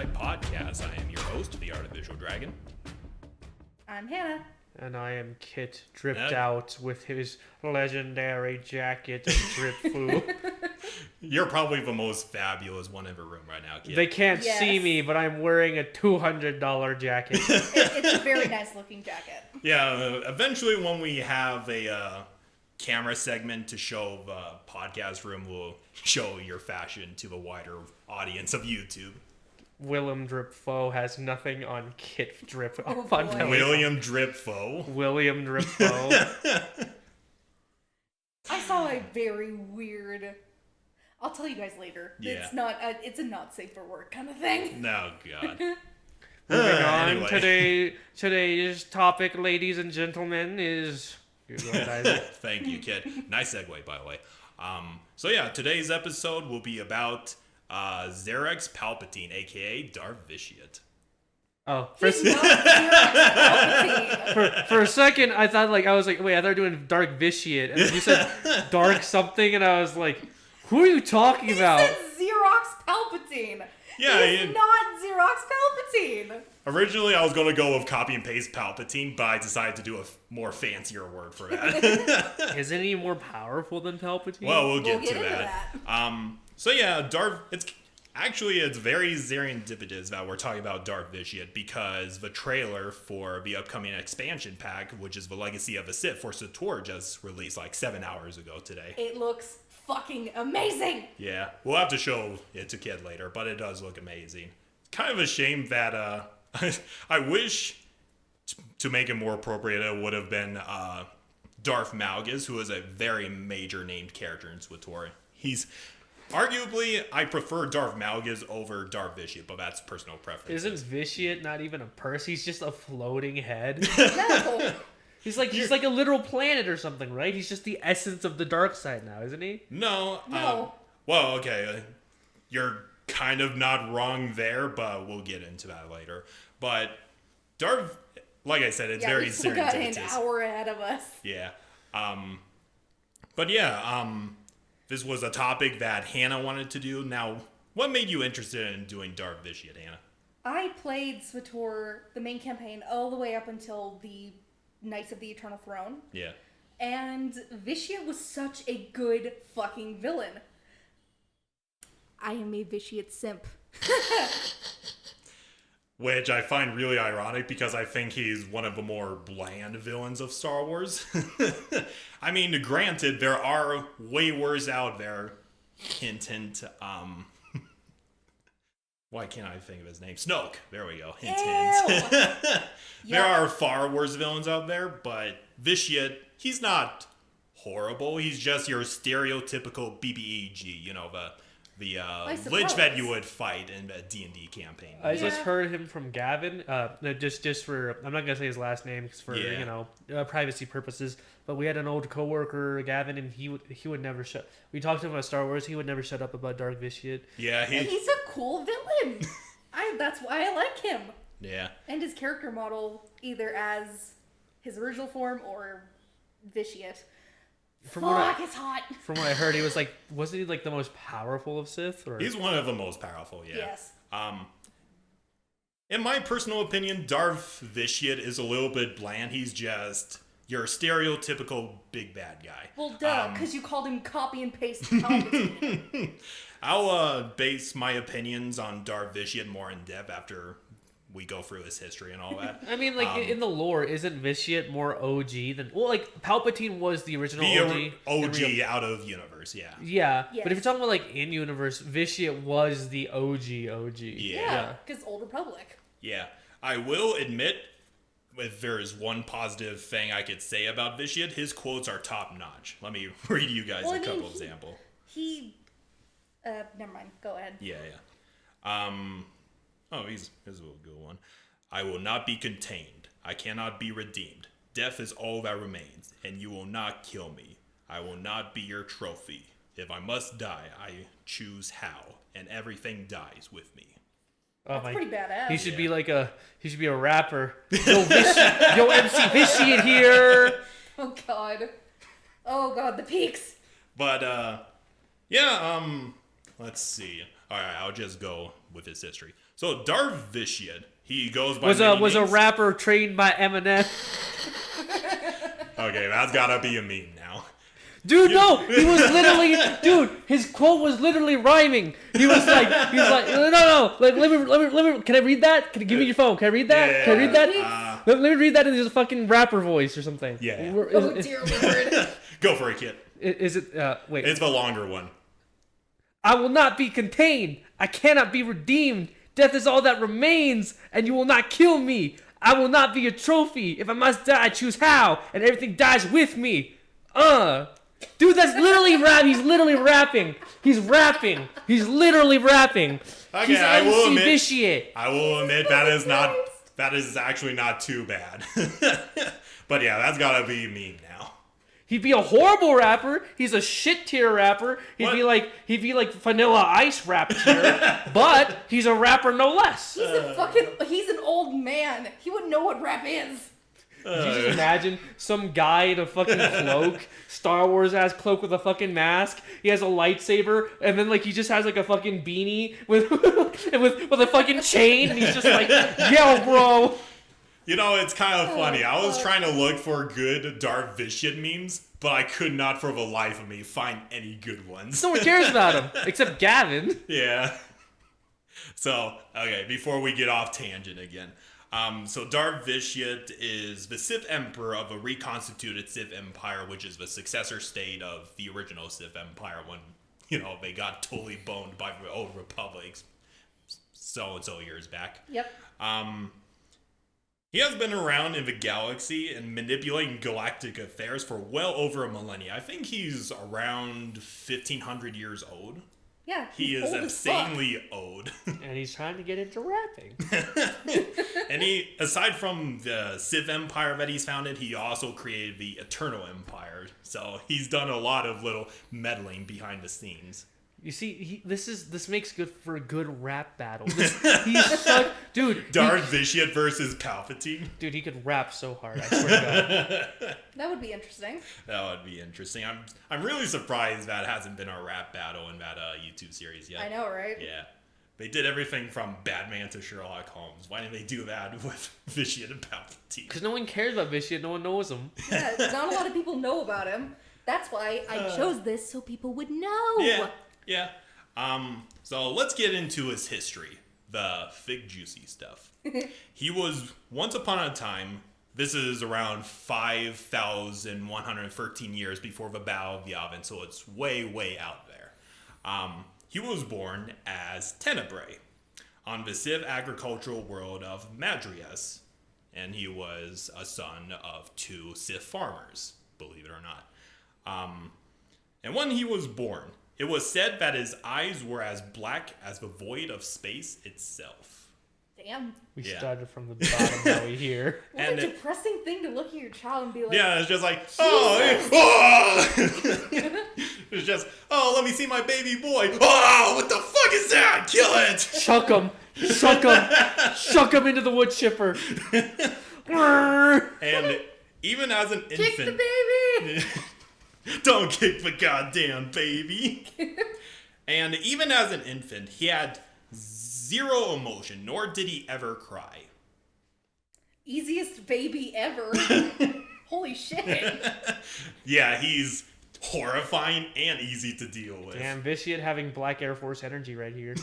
Jedi podcast. I am your host, the Artificial Dragon. I'm Hannah. And I am Kit, dripped out with his legendary jacket of drip foo. You're probably the most fabulous one in the room right now, Kit. They can't see me, but I'm wearing a $200 jacket. It's a very nice looking jacket. Yeah, eventually when we have a camera segment to show the podcast room, we'll show your fashion to the wider audience of YouTube. Willem Dripfo has nothing on Kit Drip. Oh, William Dripfo. William Dripfo. I saw a very weird... I'll tell you guys later. Yeah. It's a not safe for work kind of thing. No, God. Moving on, Anyway. today's topic, ladies and gentlemen, is... Go ahead, Isaac. Thank you, Kit. Nice segue, by the way. So yeah, today's episode will be about Xerox Palpatine, aka Darth Vitiate. Oh, He's not Xerox Palpatine. for a second, I thought wait, I thought you were doing Dark Vitiate, and you said Dark something, and I was like, who are you talking about? He said Xerox Palpatine. Yeah, He's not Xerox Palpatine. Originally, I was going to go with copy and paste Palpatine, but I decided to do a more fancier word for that. Isn't he more powerful than Palpatine? Well, we'll get into to that. So yeah, it's very serendipitous that we're talking about Darth Vitiate because the trailer for the upcoming expansion pack, which is the Legacy of the Sith for Sator, just released like 7 hours ago today. It looks fucking amazing. Yeah, we'll have to show it to Kid later, but it does look amazing. It's kind of a shame that I wish to make it more appropriate, it would have been Darth Malgus, who is a very major named character in SWTOR. He's arguably, I prefer Darth Malgus over Darth Vitiate, but that's personal preference. Isn't Vitiate not even a person? He's just a floating head. No. He's like a literal planet or something, right? He's just the essence of the dark side now, isn't he? No. Well, okay. You're kind of not wrong there, but we'll get into that later. But Darth, like I said, it's very serendipitous. We got an hour ahead of us. Yeah. But yeah, this was a topic that Hannah wanted to do. Now, what made you interested in doing Darth Vitiate, Hannah? I played SWTOR, the main campaign, all the way up until the Knights of the Eternal Throne. Yeah. And Vitiate was such a good fucking villain. I am a Vitiate simp. Which I find really ironic because I think he's one of the more bland villains of Star Wars. I mean, granted, there are way worse out there. Hint, hint. Why can't I think of his name? Snoke. There we go. Hint, hint. There are far worse villains out there, but Vitiate, he's not horrible. He's just your stereotypical BBEG, you know, the lich that you would fight in a D&D campaign. I just heard him from Gavin. Just for, I'm not gonna say his last name for privacy purposes. But we had an old coworker, Gavin, and he would never shut. We talked to him about Star Wars. He would never shut up about Darth Vitiate. Yeah, he's a cool villain. That's why I like him. Yeah. And his character model, either as his original form or Vitiate. It's hot. From what I heard, he was wasn't he the most powerful of Sith? Or? He's one of the most powerful, yeah. Yes. In my personal opinion, Darth Vitiate is a little bit bland. He's just your stereotypical big bad guy. Well, duh, because you called him copy and paste Palpatine. I'll base my opinions on Darth Vitiate more in depth after we go through his history and all that. I mean, in the lore, isn't Vitiate more OG than... Well, Palpatine was the original OG. OG out of universe, yeah. Yeah, yes. But if you're talking about, in-universe, Vitiate was the OG. Yeah, because Old Republic. Yeah. I will admit, if there is one positive thing I could say about Vitiate, his quotes are top-notch. Let me read you guys a couple examples. Never mind. Go ahead. Yeah. Here's a good one. I will not be contained. I cannot be redeemed. Death is all that remains, and you will not kill me. I will not be your trophy. If I must die, I choose how, and everything dies with me. That's pretty badass. He should be a rapper. Yo, MC Vitiate here. Oh god, the peaks. But let's see. All right, I'll just go with his history. So Darth Vitiate, he goes by was many a names. rapper trained by Eminem. Okay, that's gotta be a meme now. Dude, no, he was literally, dude. His quote was literally rhyming. He was like, no, like, let me. Can I read that? Can you give me your phone? Can I read that? Yeah, Can I read that? Let me read that in his fucking rapper voice or something. Yeah. Oh dear Lord. Go for it, kid. Is it? Wait. It's the longer one. I will not be contained. I cannot be redeemed. Death is all that remains, and you will not kill me. I will not be a trophy. If I must die, I choose how, and everything dies with me. Dude, that's literally rap. He's literally rapping. He's rapping. He's literally rapping. Okay, He's I will MC admit. Vitiate. I will admit that is not. That is actually not too bad. But yeah, that's gotta be a meme now. He'd be a horrible rapper. He's a shit tier rapper. He'd What? be like Vanilla Ice rap tier, but he's a rapper no less. He's an old man. He wouldn't know what rap is. Did you just imagine some guy in a fucking cloak, Star Wars ass cloak with a fucking mask? He has a lightsaber, and then like he just has like a fucking beanie with with a fucking chain, and he's just like, yo, bro. You know, it's kind of funny. I was trying to look for good Darth Vitiate memes, but I could not for the life of me find any good ones. No one cares about him except Gavin. Yeah. So, okay, before we get off tangent again. So Darth Vitiate is the Sith Emperor of a reconstituted Sith Empire, which is the successor state of the original Sith Empire when, you know, they got totally boned by the old republics so-and-so years back. Yep. He has been around in the galaxy and manipulating galactic affairs for well over a millennia. I think he's around 1,500 years old. Yeah. He is old as fuck. insanely old. And he's trying to get into rapping. And he, aside from the Sith Empire that he's founded, he also created the Eternal Empire. So he's done a lot of little meddling behind the scenes. You see, this makes good for a good rap battle. Dude. Darth Vitiate versus Palpatine. Dude, he could rap so hard. I swear to God. That would be interesting. That would be interesting. I'm really surprised that hasn't been a rap battle in that YouTube series yet. I know, right? Yeah. They did everything from Batman to Sherlock Holmes. Why didn't they do that with Vitiate and Palpatine? Because no one cares about Vitiate. No one knows him. Yeah, not a lot of people know about him. That's why I chose this so people would know. Yeah. So let's get into his history. The thick, juicy stuff. He was, once upon a time, this is around 5,113 years before the Battle of Yavin, so it's way, way out there. He was born as Tenebrae on the Sith agricultural world of Madrias, and he was a son of 2 Sith farmers, believe it or not. And when he was born, it was said that his eyes were as black as the void of space itself. Damn. We Yeah. started from the bottom, now we here. What And a depressing thing to look at your child and be like, Yeah, it's just like, it's just, let me see my baby boy. Oh, what the fuck is that? Kill it! Chuck him. Chuck him into the wood chipper. And even as an kick infant, the baby! don't kick the goddamn baby. And even as an infant, he had zero emotion, nor did he ever cry. Easiest baby ever. Holy shit. Yeah, he's horrifying and easy to deal with. Damn, Vitiate having Black Air Force energy right here.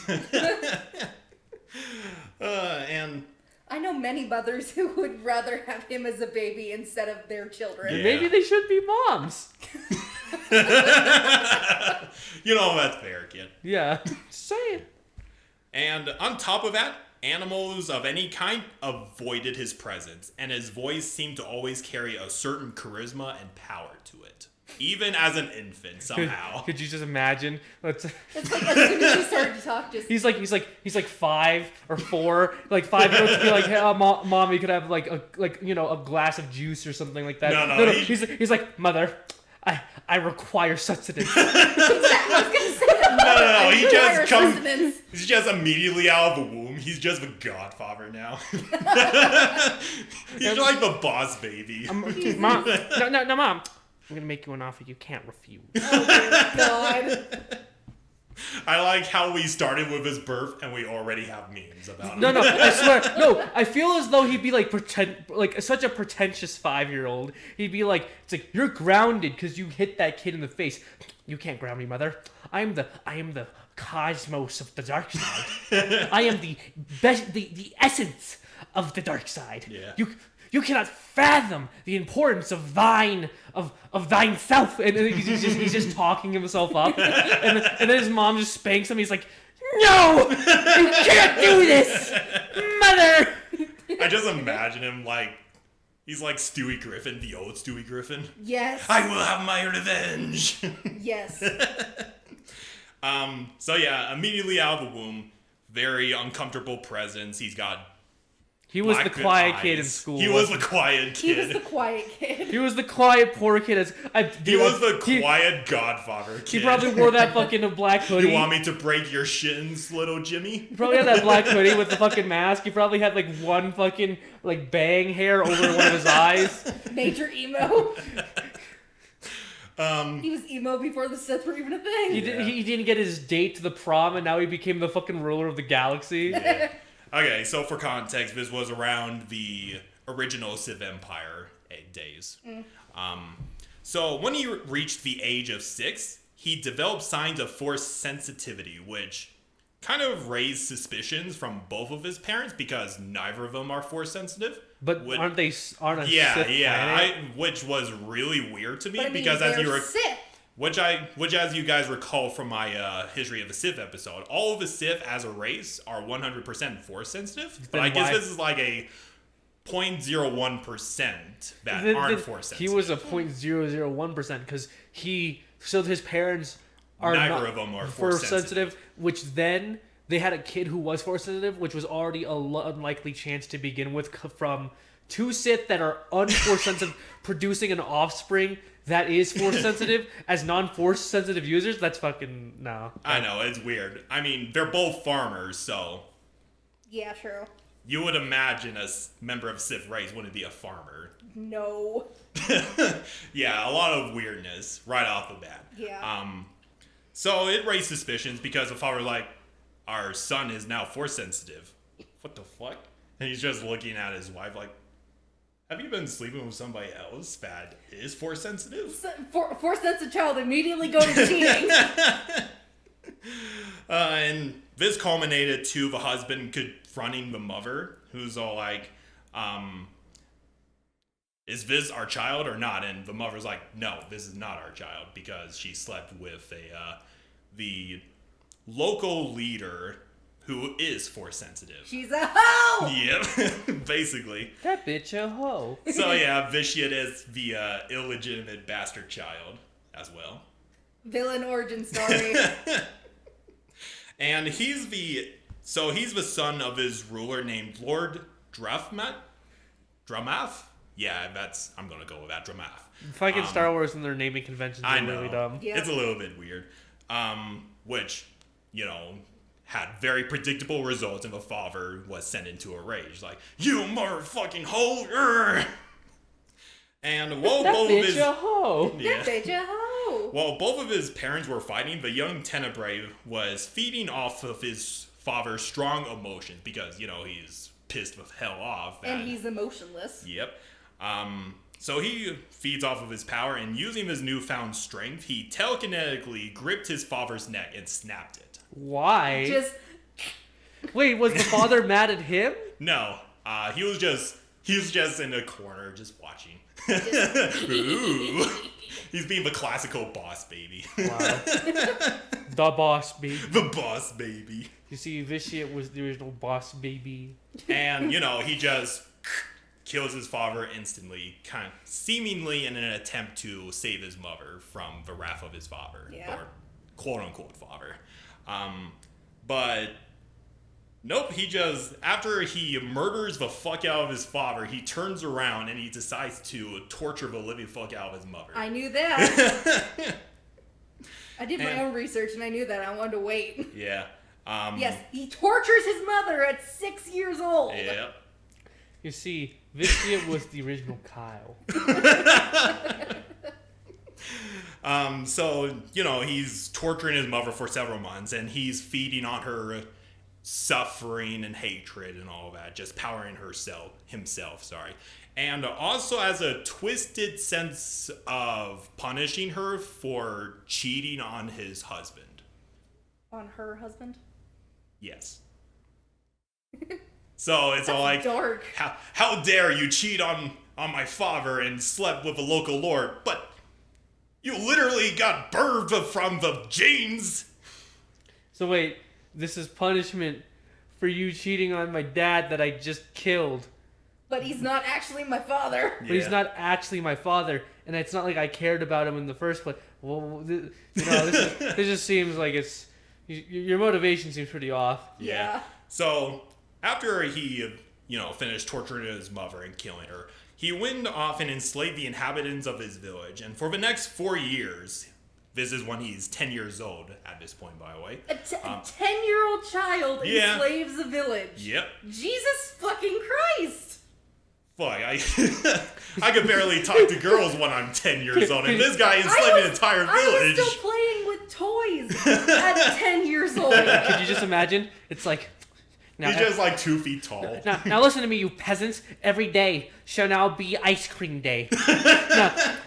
And I know many mothers who would rather have him as a baby instead of their children. Yeah. Maybe they should be moms. you know, that's fair, kid. Yeah. Just saying. And on top of that, animals of any kind avoided his presence, and his voice seemed to always carry a certain charisma and power to it. Even as an infant, somehow. Could you just imagine? It's like as soon as he started to talk, just He's like 5 or 4, like 5 years old to be like, hey, mom, you could have like a glass of juice or something like that. No, He's like, mother, I require sustenance. I was gonna say that. No, he just comes. Resonance. He's just immediately out of the womb. He's just the godfather now. He's like the boss baby. Mom, no, mom. I'm gonna make you an offer you can't refuse. Oh my god. I like how we started with his birth and we already have memes about him. No, I swear. No, I feel as though he'd be like such a pretentious 5-year-old. He'd be like, it's like, you're grounded because you hit that kid in the face. You can't ground me, mother. I am the cosmos of the dark side. I am the best, the essence of the dark side. Yeah. You cannot fathom the importance of thine self. And he's just talking himself up. And then his mom just spanks him. He's like, no, you can't do this, mother. I just imagine him like, he's like Stewie Griffin, the old Stewie Griffin. Yes. I will have my revenge. Yes. So yeah, immediately out of the womb, very uncomfortable presence. He was the quiet kid in school. He was the quiet kid. He was the quiet kid. He was the quiet poor kid. He was the quiet godfather kid. He probably wore that fucking black hoodie. You want me to break your shins, little Jimmy? He probably had that black hoodie with the fucking mask. He probably had like one fucking like bang hair over one of his eyes. Major emo. He was emo before the Sith were even a thing. He didn't get his date to the prom, and now he became the fucking ruler of the galaxy. Yeah. Okay, so for context, this was around the original Sith Empire days. So when he reached the age of 6, he developed signs of Force sensitivity, which kind of raised suspicions from both of his parents because neither of them are Force sensitive. But aren't they on a Sith planet? Which was really weird to me But I mean, because as you were Sith. Which as you guys recall from my History of the Sith episode, all of the Sith as a race are 100% Force sensitive. But I guess this is like a 0.01% that aren't Force sensitive. He was a 0.001% because his parents are neither of them are Force sensitive. Which then they had a kid who was Force sensitive, which was already a unlikely chance to begin with from 2 Sith that are un-Force sensitive producing an offspring that is Force sensitive as non-Force sensitive users. That's fucking no. I know, it's weird. I mean, they're both farmers, so Yeah, true. you would imagine a member of Sith race wouldn't be a farmer. No. Yeah, a lot of weirdness right off the bat. Yeah. So it raised suspicions because the father like, our son is now Force sensitive. What the fuck? And he's just looking at his wife like, have you been sleeping with somebody else that is Force sensitive? Force sensitive child immediately go to cheating. And this culminated to the husband confronting the mother, who's all like, is this our child or not? And the mother's like, no, this is not our child because she slept with the local leader who is Force sensitive. She's a hoe! Yep, basically. That bitch a hoe. So yeah, Vitiate is the illegitimate bastard child as well. Villain origin story. And he's the son of his ruler named Lord Dramath? Yeah, I'm gonna go with that, Dramath. Fucking Star Wars and their naming conventions are really dumb. Yeah. It's a little bit weird. Which, had very predictable results, and the father was sent into a rage. Like, you motherfucking hoe! And while That both bitch of his... a hoe. That bitch a hoe! While both of his parents were fighting, the young Tenebrae was feeding off of his father's strong emotions because, he's pissed the hell off. And he's emotionless. Yep. So he feeds off of his power, and using his newfound strength, he telekinetically gripped his father's neck and snapped it. Why? Wait, was the father mad at him? No. He was just in a corner just watching. Ooh. He's being the classical boss baby. Wow. The boss baby. The boss baby. You see, Vitiate was the original boss baby. And, he just kills his father instantly, kind of seemingly in an attempt to save his mother from the wrath of his father. Yeah. Or quote-unquote father. But nope, after he murders the fuck out of his father, he turns around and he decides to torture the living fuck out of his mother. I knew that. I did my own research and I knew that. I wanted to wait. Yeah. Yes, he tortures his mother at 6 years old. Yeah. You see, Vitiate was the original Kyle. So, he's torturing his mother for several months, and he's feeding on her suffering and hatred and all that, just powering himself, sorry. And also has a twisted sense of punishing her for cheating on his husband. On her husband? Yes. So it's all like, dark. How dare you cheat on my father and slept with a local lord, but you literally got birthed from the genes. So wait, this is punishment for you cheating on my dad that I just killed. But he's not actually my father. But he's not actually my father, and it's not like I cared about him in the first place. Well, this just seems like your motivation seems pretty off. Yeah. So after he, finished torturing his mother and killing her, he went off and enslaved the inhabitants of his village. And for the next 4 years, this is when he's 10 years old at this point, by the way. A 10-year-old child enslaves a village. Yep. Jesus fucking Christ. Fuck, I could barely talk to girls when I'm 10 years old, and this guy enslaved an entire village. I was still playing with toys at 10 years old. Could you just imagine? It's like... He's just like 2 feet tall. Now listen to me, you peasants. Every day shall now be ice cream day.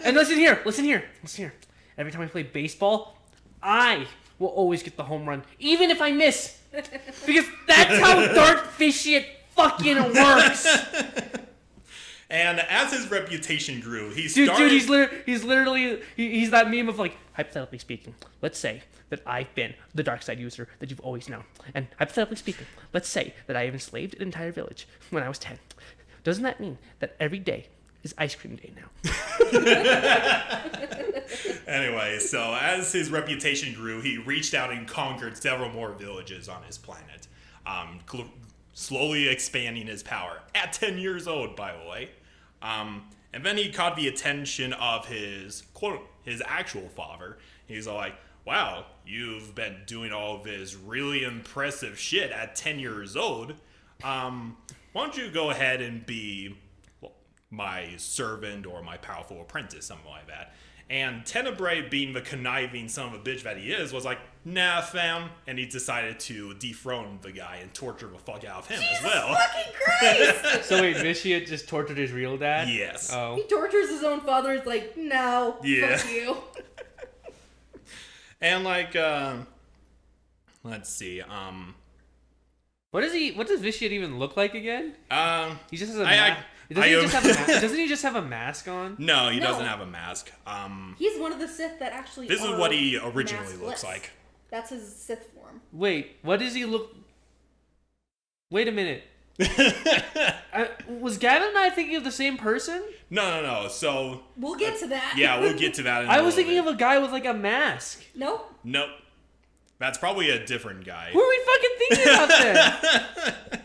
And listen here. Every time I play baseball, I will always get the home run, even if I miss. Because that's how Darth Vitiate fucking works. And as his reputation grew, he started... He's literally that meme of like, hypothetically speaking, let's say that I've been the dark side user that you've always known. And hypothetically speaking, let's say that I have enslaved an entire village when I was 10. Doesn't that mean that every day is ice cream day now? Anyway, so as his reputation grew, he reached out and conquered several more villages on his planet, slowly expanding his power at 10 years old, by the way. And then he caught the attention of his actual father. He's all like, wow, you've been doing all this really impressive shit at 10 years old. Why don't you go ahead and be my servant or my powerful apprentice, something like that. And Tenebrae, being the conniving son of a bitch that he is, was like, nah, fam. And he decided to dethrone the guy and torture the fuck out of him as well. Fucking Christ! So wait, Vitiate just tortured his real dad? Yes. Oh. He tortures his own father. It's like, no, fuck you. And like, let's see, What does Vitiate even look like again? He just has a mask. Doesn't he just have a mask on? No, he doesn't have a mask. He's one of the Sith that actually. This is what he originally looks maskless. like. That's his Sith form. Wait, what does he look? Wait a minute. Was Gavin and I thinking of the same person? No. So we'll get to that. Yeah, we'll get to that. I was thinking of a guy with like a mask. Nope. That's probably a different guy. Who are we fucking thinking of then?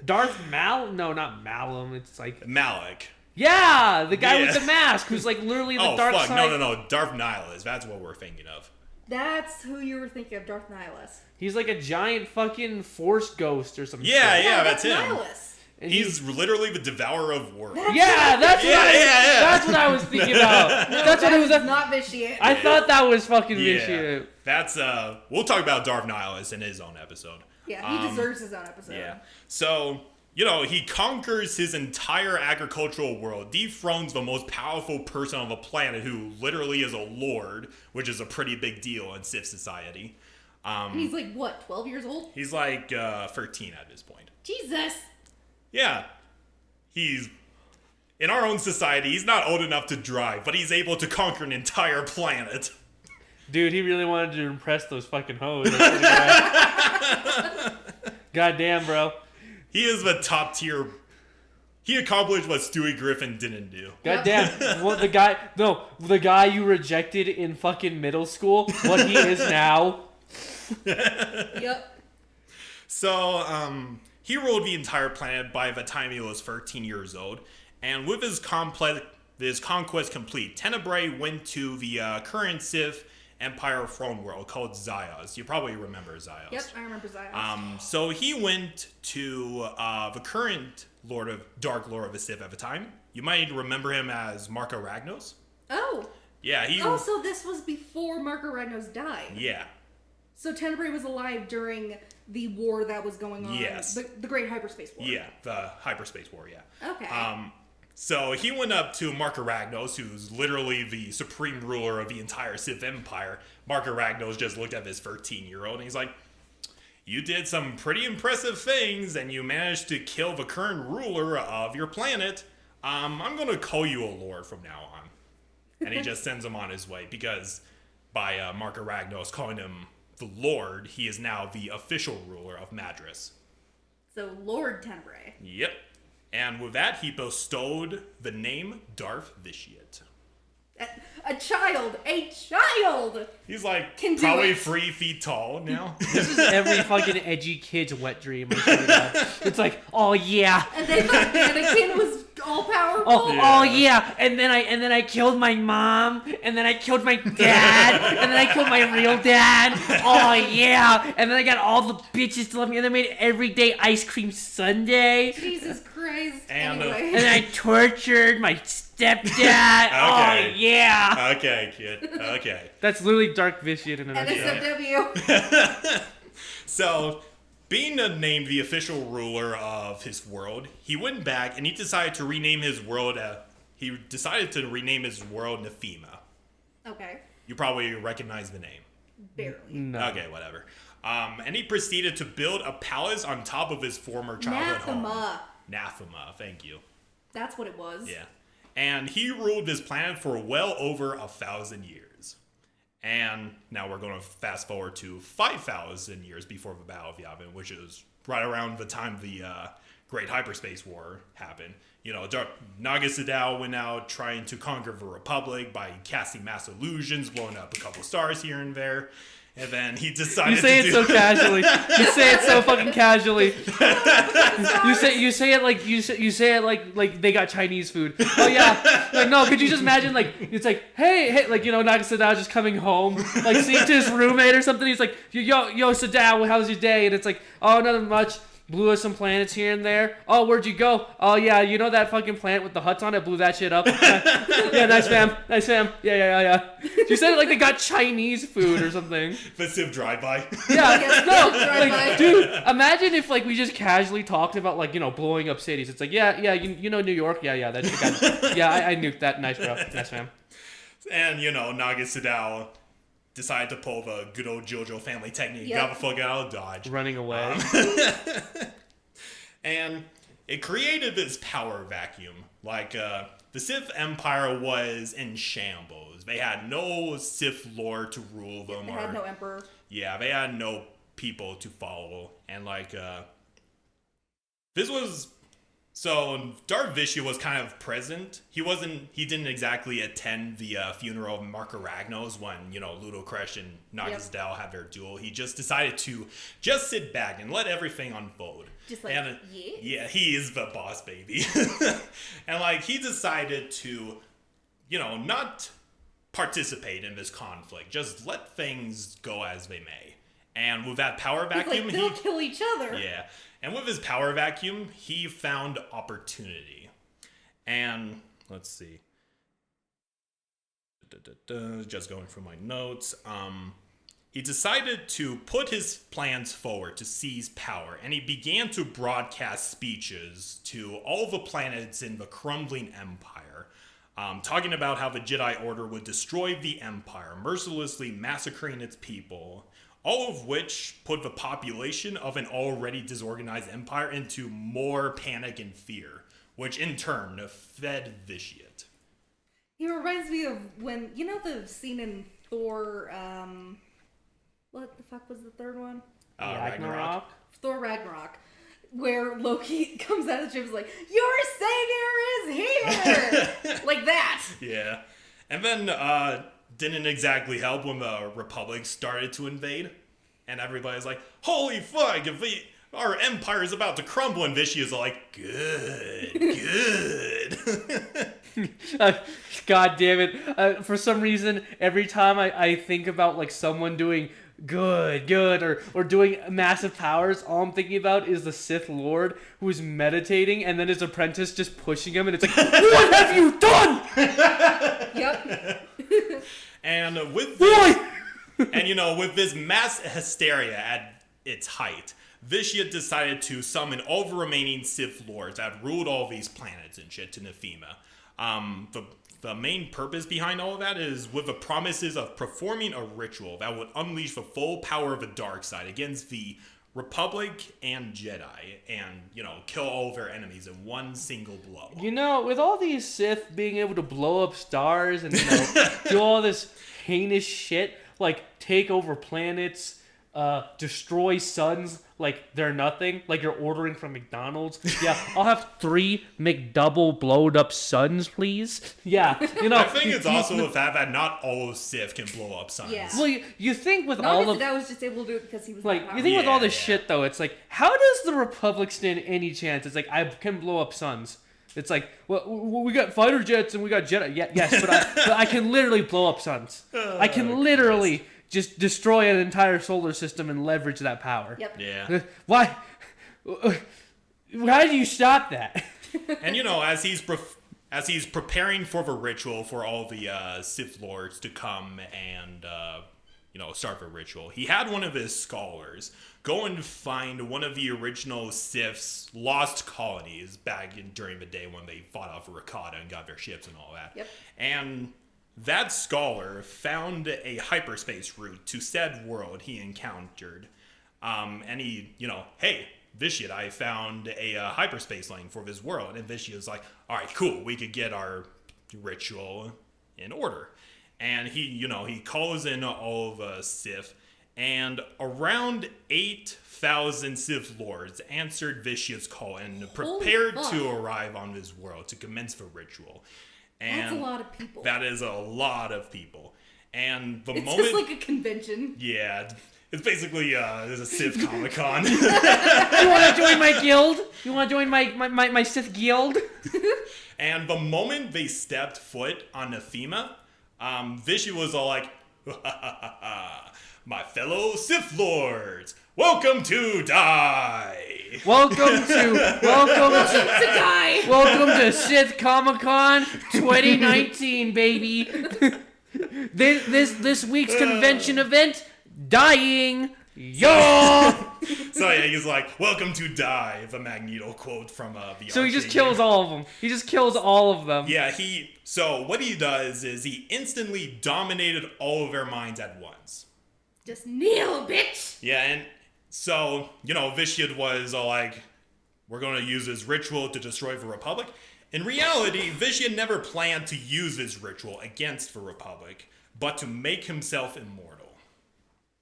Darth Mal? No, not Malum. It's like Malik. Yeah, the guy with the mask who's like literally the dark side. No. Darth Nihilus. That's what we're thinking of. That's who you were thinking of, Darth Nihilus. He's like a giant fucking force ghost or something. Yeah, that's him. Nihilus. He's literally the devourer of worlds. That's what I was thinking about. No, that's what it was. Not Vitiate. I thought that was fucking Vitiate. That's we'll talk about Darth Nihilus in his own episode. Yeah, he deserves his own episode. Yeah. So, he conquers his entire agricultural world, dethrones the most powerful person on the planet who literally is a lord, which is a pretty big deal in Sith society. And he's like, what, 12 years old? He's like 13 at this point. Jesus. Yeah. He's, in our own society, he's not old enough to drive, but he's able to conquer an entire planet. Dude, he really wanted to impress those fucking hoes. Goddamn, bro. He is the top tier. He accomplished what Stewie Griffin didn't do. Goddamn. Well, the guy you rejected in fucking middle school, what he is now. Yep. So, he ruled the entire planet by the time he was 13 years old. And with his conquest complete, Tenebrae went to the current Sith Empire throne world called Zayas. You probably remember Zayas. Yep, I remember Zayas. So he went to the current Dark Lord of the Sith at the time. You might remember him as Marco Ragnos. Oh. Yeah, he. Oh, so this was before Marco Ragnos died. Yeah. So Tenebrae was alive during the war that was going on. Yes. The Great Hyperspace War. Yeah, the Hyperspace War, yeah. Okay. So he went up to Marco Ragnos, who's literally the supreme ruler of the entire Sith Empire. Marco Ragnos just looked at this 13-year-old and he's like, you did some pretty impressive things and you managed to kill the current ruler of your planet. I'm going to call you a lord from now on. And he just sends him on his way because by Marco Ragnos calling him the Lord, he is now the official ruler of Madras. So Lord Tenebrae. Yep. And with that, he bestowed the name Darth Vitiate. A child! He's like Can do probably it. 3 feet tall now. This is every fucking edgy kid's wet dream. I swear to God. It's like, oh yeah, And then Anakin was all powerful. oh yeah, and then I killed my mom, and then I killed my dad, and then I killed my real dad. Oh yeah, and then I got all the bitches to love me, and I made everyday ice cream sundae, Jesus Christ. And, anyway. and then I tortured my stepdad. Oh yeah. Okay, kid. Okay. That's literally Dark Vitiate in a nutshell. NSFW. So, being named the official ruler of his world, he went back and he decided to rename his world. He decided to rename his world Nefima. Okay. You probably recognize the name. Barely. No. Okay, whatever. And he proceeded to build a palace on top of his former childhood home. Nathema, thank you. That's what it was. Yeah. And he ruled this planet for well over 1,000 years. And now we're going to fast forward to 5,000 years before the Battle of Yavin, which is right around the time the Great Hyperspace War happened. You know, Naga Sadow went out trying to conquer the Republic by casting mass illusions, blowing up a couple stars here and there. And then he decided You say to it do... so casually. You say it so fucking casually. You say it like they got Chinese food. Oh yeah. Like no, could you just imagine like it's like hey like you know Naga Sadow just coming home like seeing to his roommate or something. He's like yo Sadow, how's your day? And it's like oh nothing much. Blew us some planets here and there. Oh, where'd you go? Oh, yeah, you know that fucking planet with the huts on it? Blew that shit up. Yeah, nice fam. Yeah. She said it like they got Chinese food or something. The Civ drive-by. Yeah, Yes, no, drive-by. like, dude, imagine if, like, we just casually talked about, like, you know, blowing up cities. It's like, yeah, you know New York? Yeah, that shit got... Yeah, I nuked that. Nice, bro. Nice fam. And, you know, Naga Sadow decided to pull the good old JoJo family technique. Yep. Got the fuck out of Dodge. Running away. And it created this power vacuum. Like, the Sith Empire was in shambles. They had no Sith Lord to rule them. They had no emperor. Yeah, they had no people to follow. And, like, this was... So, Darth Vitiate was kind of present. He didn't exactly attend the funeral of Marco Ragnos when, you know, Ludocresh and Naga Sadow had their duel. He just decided to just sit back and let everything unfold. Just like, and, yeah, he is the boss baby. And, like, he decided to, you know, not participate in this conflict. Just let things go as they may. And with that power vacuum, like, they'll kill each other. Yeah. And with his power vacuum, he found opportunity. And let's see. Just going through my notes. He decided to put his plans forward to seize power, and he began to broadcast speeches to all the planets in the crumbling empire, talking about how the Jedi Order would destroy the empire, mercilessly massacring its people. All of which put the population of an already disorganized empire into more panic and fear, which in turn fed Vitiate. He reminds me of when, you know the scene in Thor, what the fuck was the third one? Ragnarok. Thor Ragnarok, where Loki comes out of the ship and is like, your savior is here! Like that. Yeah. And then, didn't exactly help when the Republic started to invade. And everybody's like, holy fuck, our empire is about to crumble. And Vitiate's like, good. God damn it. For some reason, every time I think about like someone doing good, or doing massive powers, all I'm thinking about is the Sith Lord who is meditating and then his apprentice just pushing him and it's like, what have you done? Yep. And with this, with this mass hysteria at its height, Vitiate decided to summon all the remaining Sith Lords that ruled all these planets and shit to Nefima. The main purpose behind all of that is with the promises of performing a ritual that would unleash the full power of the dark side against the Republic and Jedi and, kill all of their enemies in one single blow. With all these Sith being able to blow up stars and do all this heinous shit, like take over planets, destroy suns like they're nothing, like you're ordering from McDonald's. Yeah, I'll have 3 McDouble blowed up suns, please. Yeah, I think it's also the fact that not all Sith can blow up suns. Yeah. Well, you think with Not all that I was just able to do it because he was like, that you think with all this Yeah. shit though, it's like, how does the Republic stand any chance? It's like, I can blow up suns. It's like, well, we got fighter jets and we got Jedi. Yeah, yes, but I can literally blow up suns. I can literally just destroy an entire solar system and leverage that power. Yep. Yeah. Why? How do you stop that? And as he's preparing for the ritual for all the Sith Lords to come and start the ritual, he had one of his scholars go and find one of the original Sith's lost colonies back during the day when they fought off Rakata and got their ships and all that. Yep. And that scholar found a hyperspace route to said world he encountered. And he, hey, Vitiate, I found a hyperspace lane for this world. And Vitiate was like, all right, cool, we could get our ritual in order. And he calls in all of Sith, and around 8,000 Sith Lords answered Vitiate's call and prepared to arrive on this world to commence the ritual. And that's a lot of people. That is a lot of people. And It's just like a convention. Yeah, it's basically there's a Sith Comic-Con. You want to join my guild? You want to join my Sith guild? And the moment they stepped foot on Nefima, Vitiate was all like, my fellow Sith Lords, welcome to die. Welcome to Die. Welcome to Sith Comic-Con 2019, baby. This week's convention event, dying. Yo! So yeah, he's like, welcome to die, the Magneto quote from the So he just arcade kills game. all of them. He just kills all of them. Yeah, so what he does is he instantly dominated all of their minds at once. Just kneel, bitch. Yeah, and so, Vitiate was all like, we're going to use this ritual to destroy the Republic. In reality, Vitiate never planned to use this ritual against the Republic, but to make himself immortal.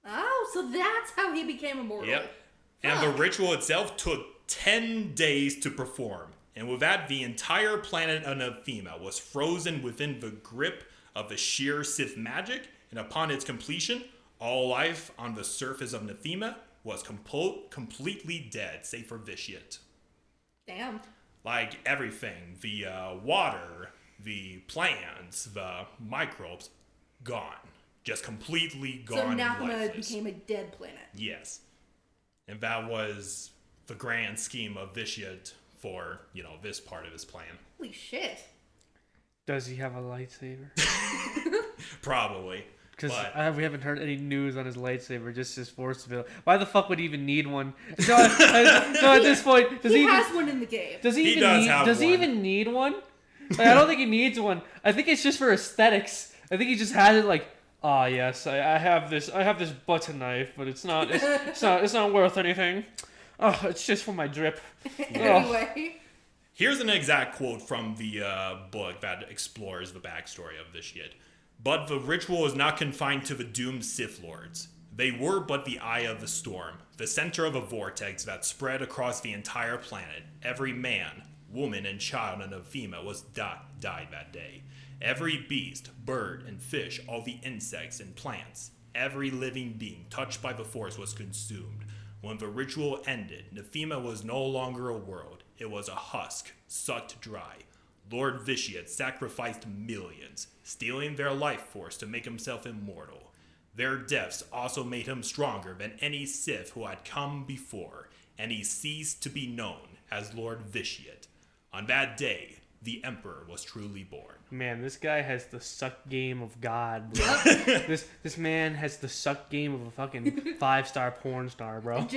Oh, so that's how he became immortal. Yep. And the ritual itself took 10 days to perform. And with that, the entire planet of Nefima was frozen within the grip of the sheer Sith magic, and upon its completion, all life on the surface of Nefima was completely dead, save for Vitiate. Damn. Like everything, the water, the plants, the microbes, gone. Just completely gone. So and Nefima lifeless. became a dead planet. Yes. And that was the grand scheme of Vitiate for, this part of his plan. Holy shit. Does he have a lightsaber? Probably. Because But- we haven't heard any news on his lightsaber, just his force ability. Why the fuck would he even need one? No, at this point, does He he even, has one in the game. does he He even does need, have does he one. even need one? Like, I don't think he needs one. I think it's just for aesthetics. I think he just has it like, yes, I have this butter knife, but it's not worth anything. Oh, it's just for my drip. Anyway. Here's an exact quote from the book that explores the backstory of Vitiate. But the ritual is not confined to the doomed Sith Lords. They were but the eye of the storm, the center of a vortex that spread across the entire planet. Every man, woman, and child in Nefima was died that day. Every beast, bird, and fish, all the insects and plants, every living being touched by the Force was consumed. When the ritual ended, Nefima was no longer a world. It was a husk, sucked dry. Lord Vitiate sacrificed millions, stealing their life force to make himself immortal. Their deaths also made him stronger than any Sith who had come before, and he ceased to be known as Lord Vitiate. On that day, the Emperor was truly born. Man, this guy has the suck game of God, bro. this man has the suck game of a fucking 5-star porn star, bro.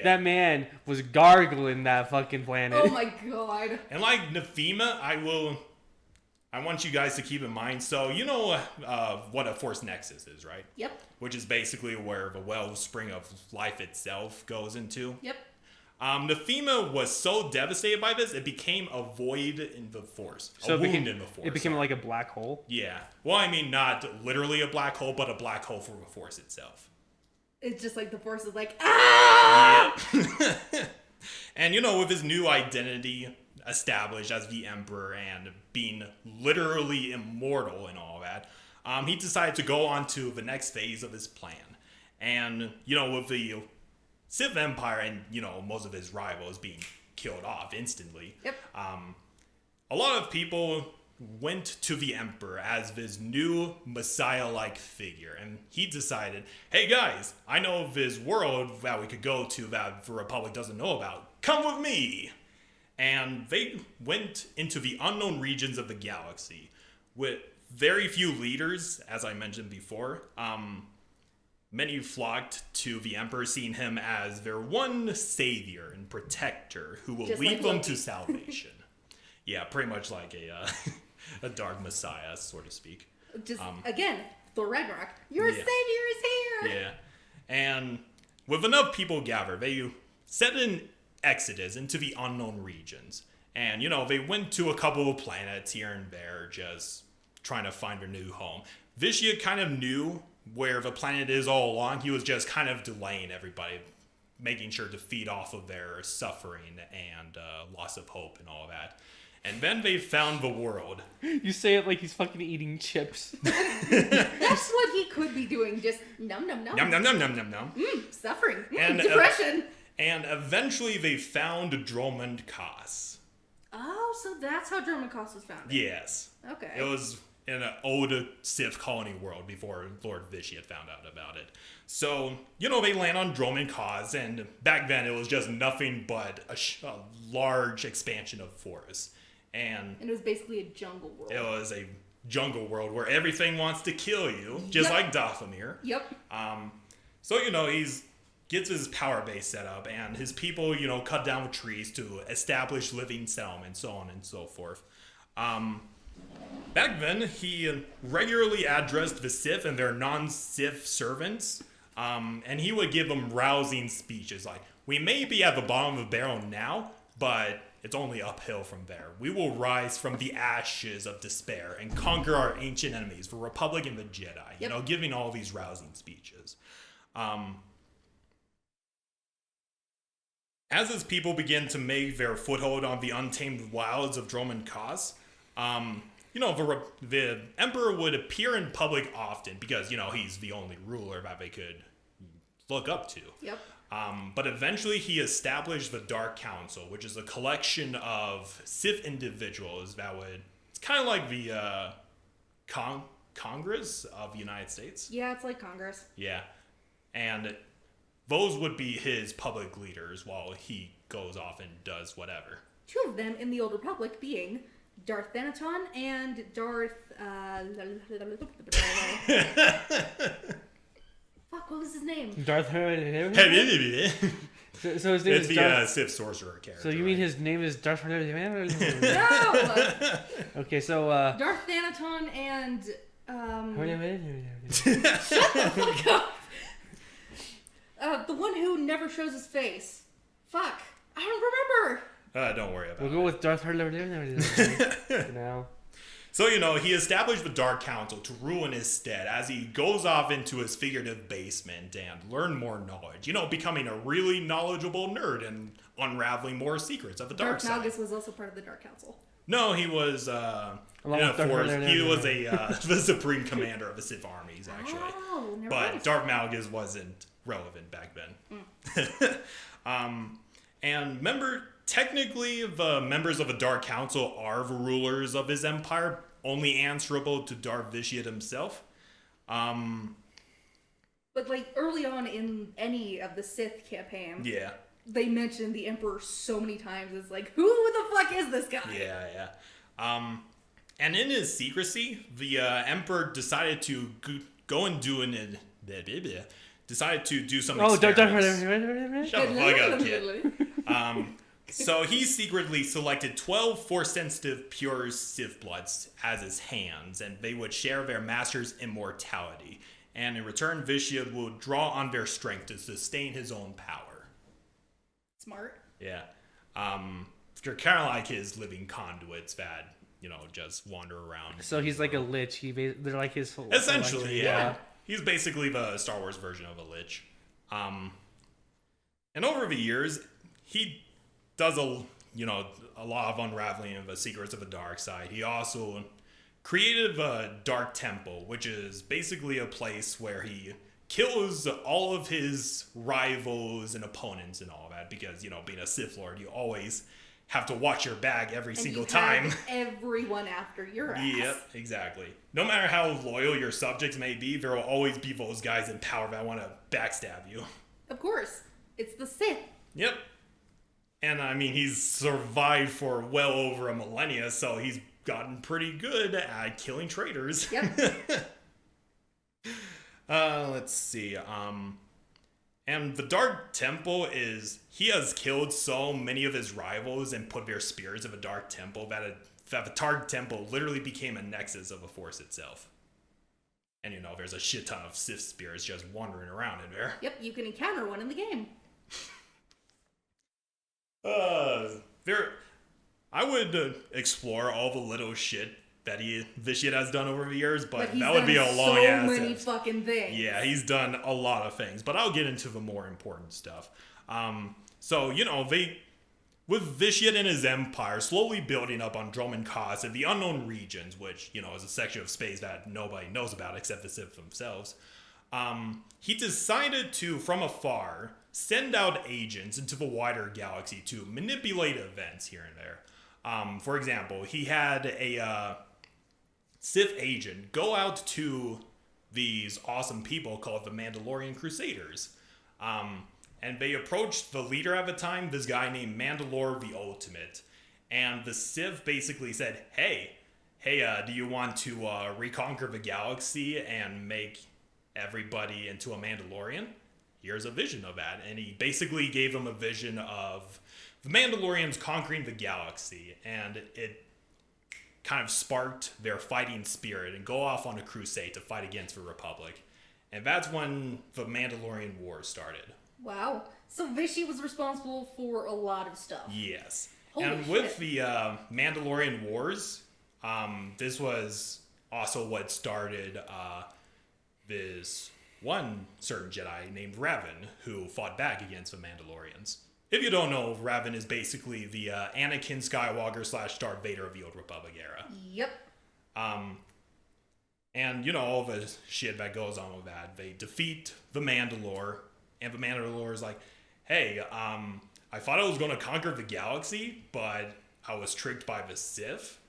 That man was gargling that fucking planet. Oh my god. And like Nefima, I want you guys to keep in mind. So you know what a Force Nexus is, right? Yep. Which is basically where the wellspring of life itself goes into. Yep. Nefima was so devastated by this, it became a void in the Force. So a wound in the Force. It became like a black hole? Yeah. Well, I mean, not literally a black hole, but a black hole for the Force itself. It's just like the Force is like, ah! Yeah. And, you know, with his new identity established as the Emperor and being literally immortal and all that, he decided to go on to the next phase of his plan. And, you know, with the Sith Empire and, you know, most of his rivals being killed off instantly. Yep. A lot of people went to the Emperor as this new Messiah-like figure. And he decided, hey guys, I know of this world that we could go to that the Republic doesn't know about. Come with me! And they went into the unknown regions of the galaxy with very few leaders, as I mentioned before. Many flocked to the Emperor, seeing him as their one savior and protector who will lead them to salvation. Yeah, pretty much like a dark messiah, so to speak. Just, again, Thor Ragnarok. Your savior is here! Yeah. And with enough people gathered, they set an exodus into the unknown regions. And, you know, they went to a couple of planets here and there, just trying to find a new home. Vitiate kind of knew where the planet is all along. He was just kind of delaying everybody, making sure to feed off of their suffering and loss of hope and all that. And then they found the world. You say it like he's fucking eating chips. That's what he could be doing, just num num num. Num num num num num num. Suffering. And, depression. And eventually they found Dromund Kaas. Oh, so that's how Dromund Kaas was found. Yes. Okay. It was in an old Sith colony world before Lord Vitiate found out about it. So, you know, they land on Dromund Kaas, and back then it was just nothing but a large expansion of forest. And it was basically a jungle world. It was a jungle world where everything wants to kill you, just like Dathomir. Yep. So, you know, gets his power base set up, and his people, you know, cut down trees to establish living settlements, so on and so forth. Back then, he regularly addressed the Sith and their non-Sith servants, and he would give them rousing speeches like, we may be at the bottom of the barrel now, but it's only uphill from there. We will rise from the ashes of despair and conquer our ancient enemies, the Republic and the Jedi. Yep. You know, giving all these rousing speeches. As his people begin to make their foothold on the untamed wilds of Dromund Kaas, you know, the Emperor would appear in public often because, you know, he's the only ruler that they could look up to. Yep. But eventually he established the Dark Council, which is a collection of Sith individuals that would... It's kind of like the Congress of the United States. Yeah, it's like Congress. Yeah. And those would be his public leaders while he goes off and does whatever. Two of them in the Old Republic being Darth Vitiate and Darth... Fuck, what was his name? Darth Vader. So his name it's is the Sith sorcerer character. So you mean his name is Darth Vader? No! Okay, so... Darth Vitiate and... Shut the fuck up! The one who never shows his face. Fuck. I don't remember! Don't worry about it. We'll go with Darth Vader now. So, you know, he established the Dark Council to rule in his stead as he goes off into his figurative basement and learn more knowledge. You know, becoming a really knowledgeable nerd and unraveling more secrets of the dark side. Darth Malgus was also part of the Dark Council. No, he was he was the supreme commander of the Sith armies, actually. Oh, never but mind. Darth Malgus wasn't relevant back then. And technically, the members of the Dark Council are the rulers of his empire, only answerable to Darth Vitiate himself. But, like, early on in any of the Sith campaign, yeah, they mention the Emperor so many times. It's like, who the fuck is this guy? Yeah. And in his secrecy, the Emperor decided to go and do decided to do some experiments. Shut the fuck up, kid. So he secretly selected 12 Force-sensitive pure Sith Bloods as his hands, and they would share their master's immortality. And in return, Vitiate would draw on their strength to sustain his own power. Smart. Yeah. They're kind of like his living conduits that, just wander around. So he's like a lich. They're like his... Essentially, yeah. He's basically the Star Wars version of a lich. And over the years, he does a lot of unraveling of the secrets of the dark side. He also created the Dark Temple, which is basically a place where he kills all of his rivals and opponents and all that, because being a Sith Lord, you always have to watch your back every single time. Everyone after your ass. Yep, exactly. No matter how loyal your subjects may be, there will always be those guys in power that want to backstab you. Of course. It's the Sith. Yep. And he's survived for well over a millennia, so he's gotten pretty good at killing traitors. Yep. Let's see. And the Dark Temple he has killed so many of his rivals and put their spirits of a Dark Temple that the Dark Temple literally became a nexus of the Force itself. And there's a shit ton of Sith spirits just wandering around in there. Yep, you can encounter one in the game. I would explore all the little shit that Vitiate has done over the years, but that would would be a long ass. So many fucking things. Yeah, he's done a lot of things, but I'll get into the more important stuff. With Vitiate and his empire slowly building up on Dromund Kaas and the unknown regions, which is a section of space that nobody knows about except the Sith themselves. He decided to, from afar, send out agents into the wider galaxy to manipulate events here and there. For example, he had a Sith agent go out to these awesome people called the Mandalorian Crusaders. And they approached the leader at the time, this guy named Mandalore the Ultimate. And the Sith basically said, hey, do you want to reconquer the galaxy and make everybody into a Mandalorian? Here's a vision of that. And he basically gave them a vision of the Mandalorians conquering the galaxy, and it kind of sparked their fighting spirit and go off on a crusade to fight against the Republic. And that's when the Mandalorian Wars started. Wow. So Vichy was responsible for a lot of stuff. Yes. Holy and shit. With the Mandalorian Wars, this was also what started this one certain Jedi named Revan, who fought back against the Mandalorians. If you don't know, Revan is basically the Anakin Skywalker / Darth Vader of the Old Republic era. Yep. And all the shit that goes on with that. They defeat the Mandalore, and the Mandalore is like, hey, I thought I was going to conquer the galaxy, but I was tricked by the Sith.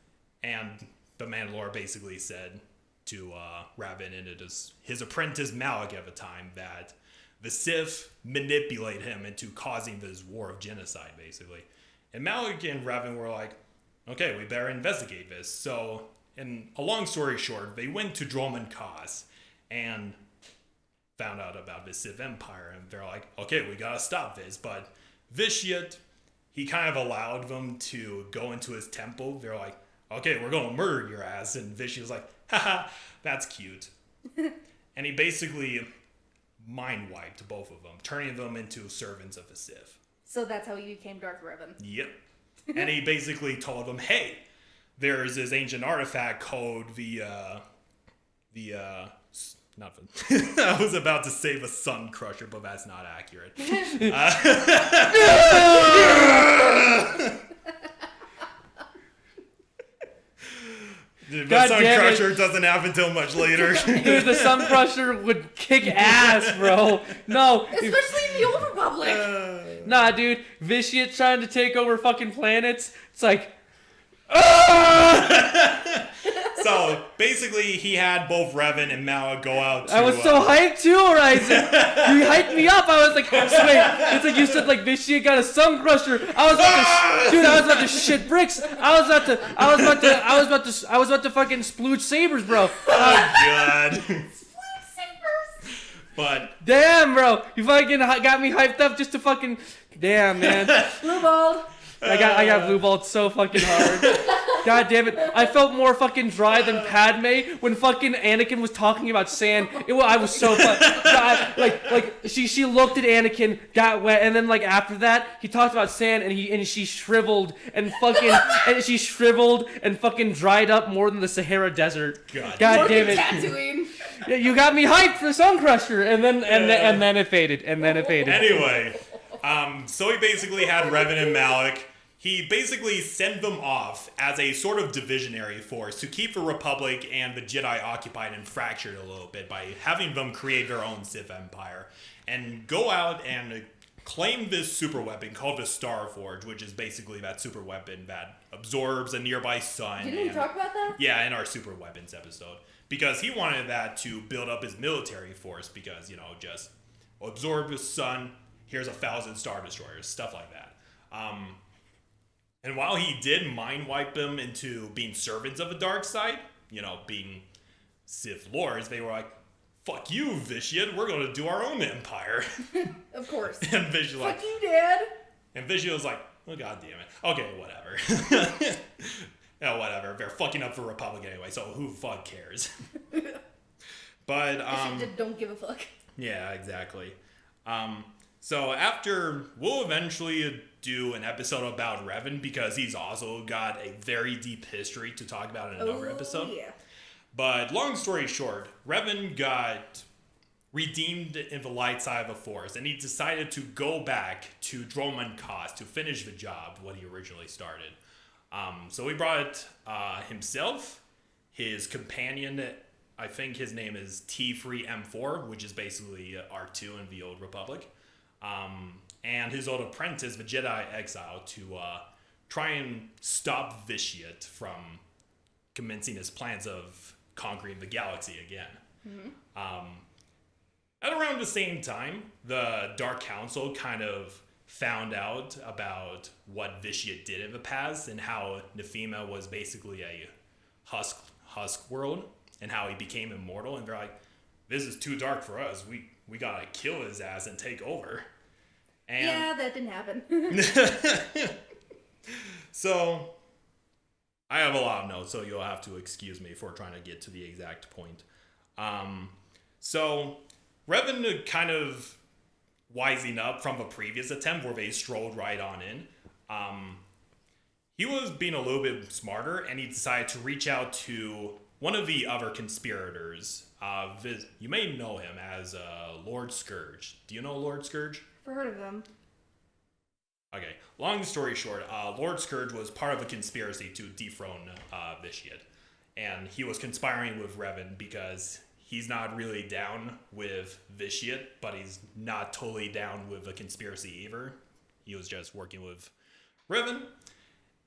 And the Mandalore basically said to Revan and his apprentice Malak at the time that the Sith manipulate him into causing this war of genocide, basically. And Malak and Revan were like, okay, we better investigate this. So, and a long story short, they went to Dromund Kaas and found out about the Sith Empire. And they're like, okay, we gotta stop this. But Vitiate, he kind of allowed them to go into his temple. They're like, okay, we're gonna murder your ass. And Vitiate was like, haha, that's cute. And he basically mind wiped both of them, turning them into servants of the Sith. So that's how he became Darth Revan. Yep. And he basically told them, hey, there's this ancient artifact called nothing. I was about to say the Sun Crusher, but that's not accurate. The Sun Crusher doesn't happen until much later. Dude, the Sun Crusher would kick ass, bro. No. Especially in the Old Republic. Nah, dude. Vitiate trying to take over fucking planets. It's like... So basically, he had both Revan and Malak go out to... I was so hyped too, Horizon! You hyped me up! I was like, wait, it's like you said, like, Vitiate got a sun crusher. I was about to shit bricks. I was about to fucking splooge sabers, bro. Oh, God. But... Damn, bro. You fucking got me hyped up just to fucking... Damn, man. Blue ball. I got blue balled so fucking hard. God damn it. I felt more fucking dry than Padme when fucking Anakin was talking about sand. I was so like she looked at Anakin, got wet, and then like after that, he talked about sand and she shriveled and fucking dried up more than the Sahara Desert. God damn it. Tatooine. Yeah, you got me hyped for Sun Crusher and then it faded. Anyway, so he basically had Revan and Malak. He basically sent them off as a sort of divisionary force to keep the Republic and the Jedi occupied and fractured a little bit by having them create their own Sith Empire and go out and claim this super weapon called the Star Forge, which is basically that super weapon that absorbs a nearby sun. Didn't we talk about that? Yeah, in our super weapons episode. Because he wanted that to build up his military force because, just absorb the sun, here's 1,000 Star Destroyers, stuff like that. And while he did mind wipe them into being servants of the dark side, being Sith Lords, they were like, fuck you, Vitiate, we're going to do our own empire. Of course. And Vitiate like, fuck you, Dad. And Vitiate was like, oh, god damn it. Okay, whatever. Yeah, whatever. They're fucking up for Republic anyway, so who the fuck cares? But, Just don't give a fuck. Yeah, exactly. So after, we'll eventually do an episode about Revan because he's also got a very deep history to talk about in another episode. Yeah. But long story short, Revan got redeemed in the light side of the Force, and he decided to go back to Dromund Kaas to finish the job, what he originally started. So he brought himself, his companion, I think his name is T3M4, which is basically R2 in the Old Republic, and his old apprentice, the Jedi Exile, to try and stop Vitiate from commencing his plans of conquering the galaxy again. Mm-hmm. At around the same time, the Dark Council kind of found out about what Vitiate did in the past and how Nephima was basically a husk world and how he became immortal, and they're like, this is too dark for us. We gotta kill his ass and take over. And yeah, that didn't happen. So I have a lot of notes, so you'll have to excuse me for trying to get to the exact point. So Revan kind of wising up from the previous attempt where they strolled right on in. He was being a little bit smarter, and he decided to reach out to one of the other conspirators. You may know him as Lord Scourge. Do you know Lord Scourge? I've heard of them. Okay, long story short, Lord Scourge was part of a conspiracy to dethrone Vitiate. And he was conspiring with Revan because he's not really down with Vitiate, but he's not totally down with the conspiracy either. He was just working with Revan.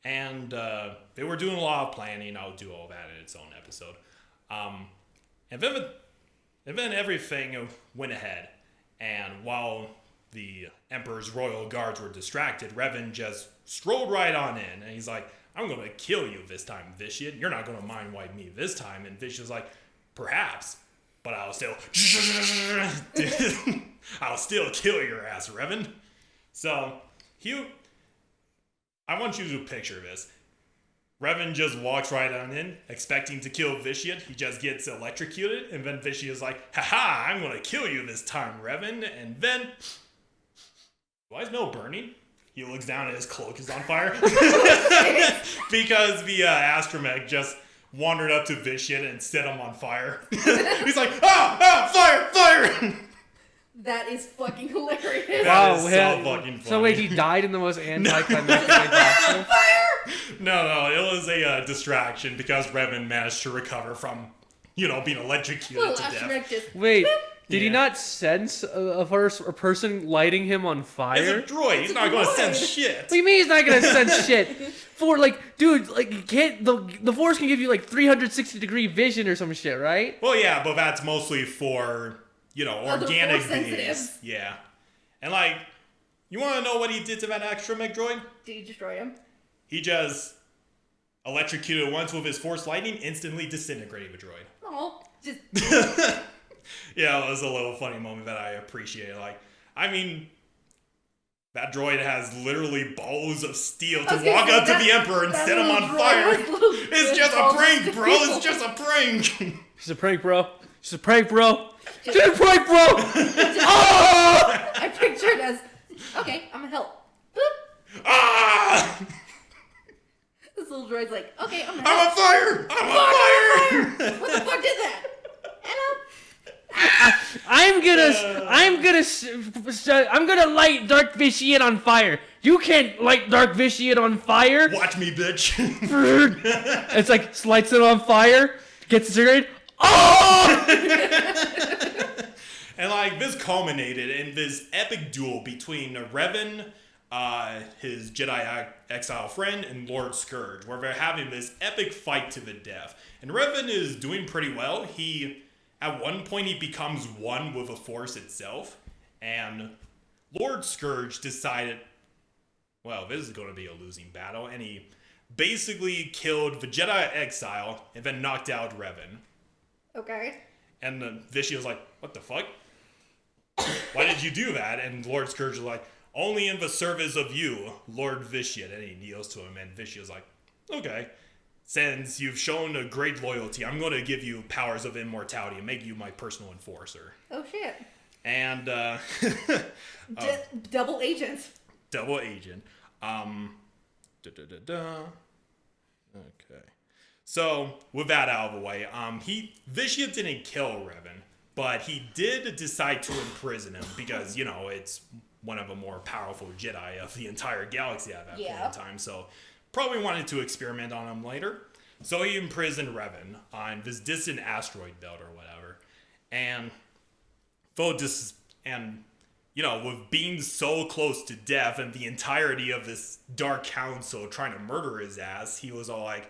And they were doing a lot of planning. I'll do all that in its own episode. And then everything went ahead. And while the Emperor's royal guards were distracted, Revan just strolled right on in. And he's like, I'm going to kill you this time, Vitiate. You're not going to mind wipe me this time. And Vitiate's like, perhaps, but I'll still kill your ass, Revan. So, I want you to picture this. Revan just walks right on in, expecting to kill Vitiate. He just gets electrocuted, and then Vitiate's like, haha, I'm gonna kill you this time, Revan. And then, why is no burning? He looks down and his cloak is on fire. Because the astromech just wandered up to Vitiate and set him on fire. He's like, fire! That is fucking hilarious. That is so fucking funny. So wait, he died in the most anticlimactic way possible? Fire! No, it was a distraction because Revan managed to recover from, being electrocuted to death. Just Wait, Did he not sense a person lighting him on fire? It's a droid. He's not going to sense shit. What do you mean he's not gonna sense shit? For like, dude, like you can't. The Force can give you like 360-degree vision or some shit, right? Well, yeah, but that's mostly for organic Force beings. sensitive. Yeah, and like, you want to know what he did to that astromech droid? Did you destroy him? He just electrocuted once with his Force lightning, instantly disintegrating the droid. Oh, just Yeah, it was a little funny moment that I appreciate. Like, I mean, that droid has literally balls of steel to walk up to the Emperor and set him on fire. It's just a prank, bro. It's just a prank. It's a prank, bro. It's a prank, bro. It's a prank, bro. Oh! I picture it as, okay, I'm gonna help. Boop. Ah! This little droid's like, okay, I'm gonna I'm help. on fire! I'm on fire! What the fuck did that? Hello? I'm gonna light Darth Vitiate on fire. You can't light Darth Vitiate on fire. Watch me, bitch. It's like lights it on fire, gets incinerated. Oh! And like this culminated in this epic duel between Revan, his Jedi exile friend, and Lord Scourge, where they're having this epic fight to the death. And Revan is doing pretty well. At one point, he becomes one with the Force itself, and Lord Scourge decided, well, this is going to be a losing battle, and he basically killed the Jedi exile and then knocked out Revan. Okay. And Vitiate was like, what the fuck? Why did you do that? And Lord Scourge was like, only in the service of you, Lord Vitiate. And he kneels to him, and Vitiate was like, okay. Since you've shown a great loyalty, I'm going to give you powers of immortality and make you my personal enforcer. Oh shit. And, Double agent. double agent. Okay. So, with that out of the way, Vitiate didn't kill Revan, but he did decide to imprison him because, it's one of the more powerful Jedi of the entire galaxy at that point in time, so probably wanted to experiment on him later. So he imprisoned Revan on this distant asteroid belt or whatever. And with being so close to death and the entirety of this Dark Council trying to murder his ass, he was all like,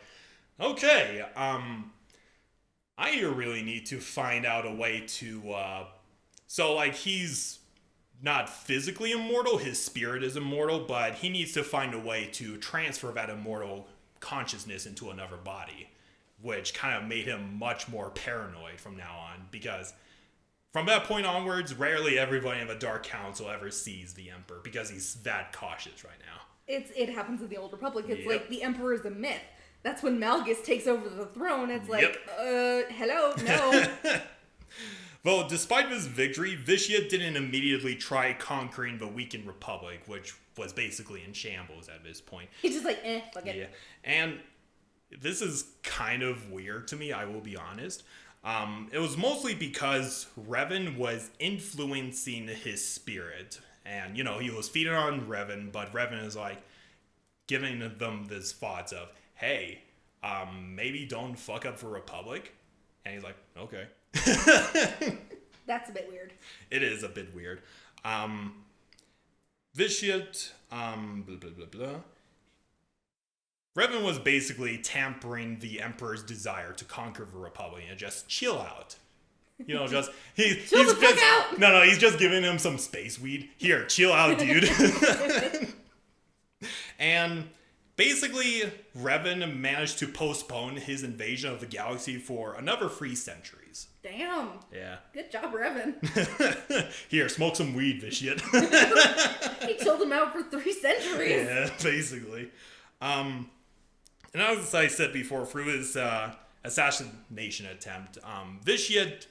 okay, I really need to find out a way to, he's not physically immortal, his spirit is immortal, but he needs to find a way to transfer that immortal consciousness into another body, which kind of made him much more paranoid from now on, because from that point onwards, rarely everybody in the Dark Council ever sees the Emperor, because he's that cautious right now. It happens in the Old Republic. It's like the Emperor is a myth. That's when Malgus takes over the throne. It's like, hello, no. Well, despite this victory, Vitiate didn't immediately try conquering the weakened Republic, which was basically in shambles at this point. He's just like, fuck it. Yeah, and this is kind of weird to me, I will be honest. It was mostly because Revan was influencing his spirit. And, he was feeding on Revan, but Revan is like giving them this thoughts of, hey, maybe don't fuck up for Republic. And he's like, okay. That's a bit weird. It is a bit weird. Vitiate, blah, blah, blah, blah. Revan was basically tampering the Emperor's desire to conquer the Republic and just chill out. He's just giving him some space weed. Here, chill out, dude. And basically, Revan managed to postpone his invasion of the galaxy for another 3 centuries. Damn. Yeah. Good job, Revan. Here, smoke some weed, Vitiate. He chilled him out for 3 centuries. Yeah, basically. And as I said before, through his assassination attempt, Vitiate,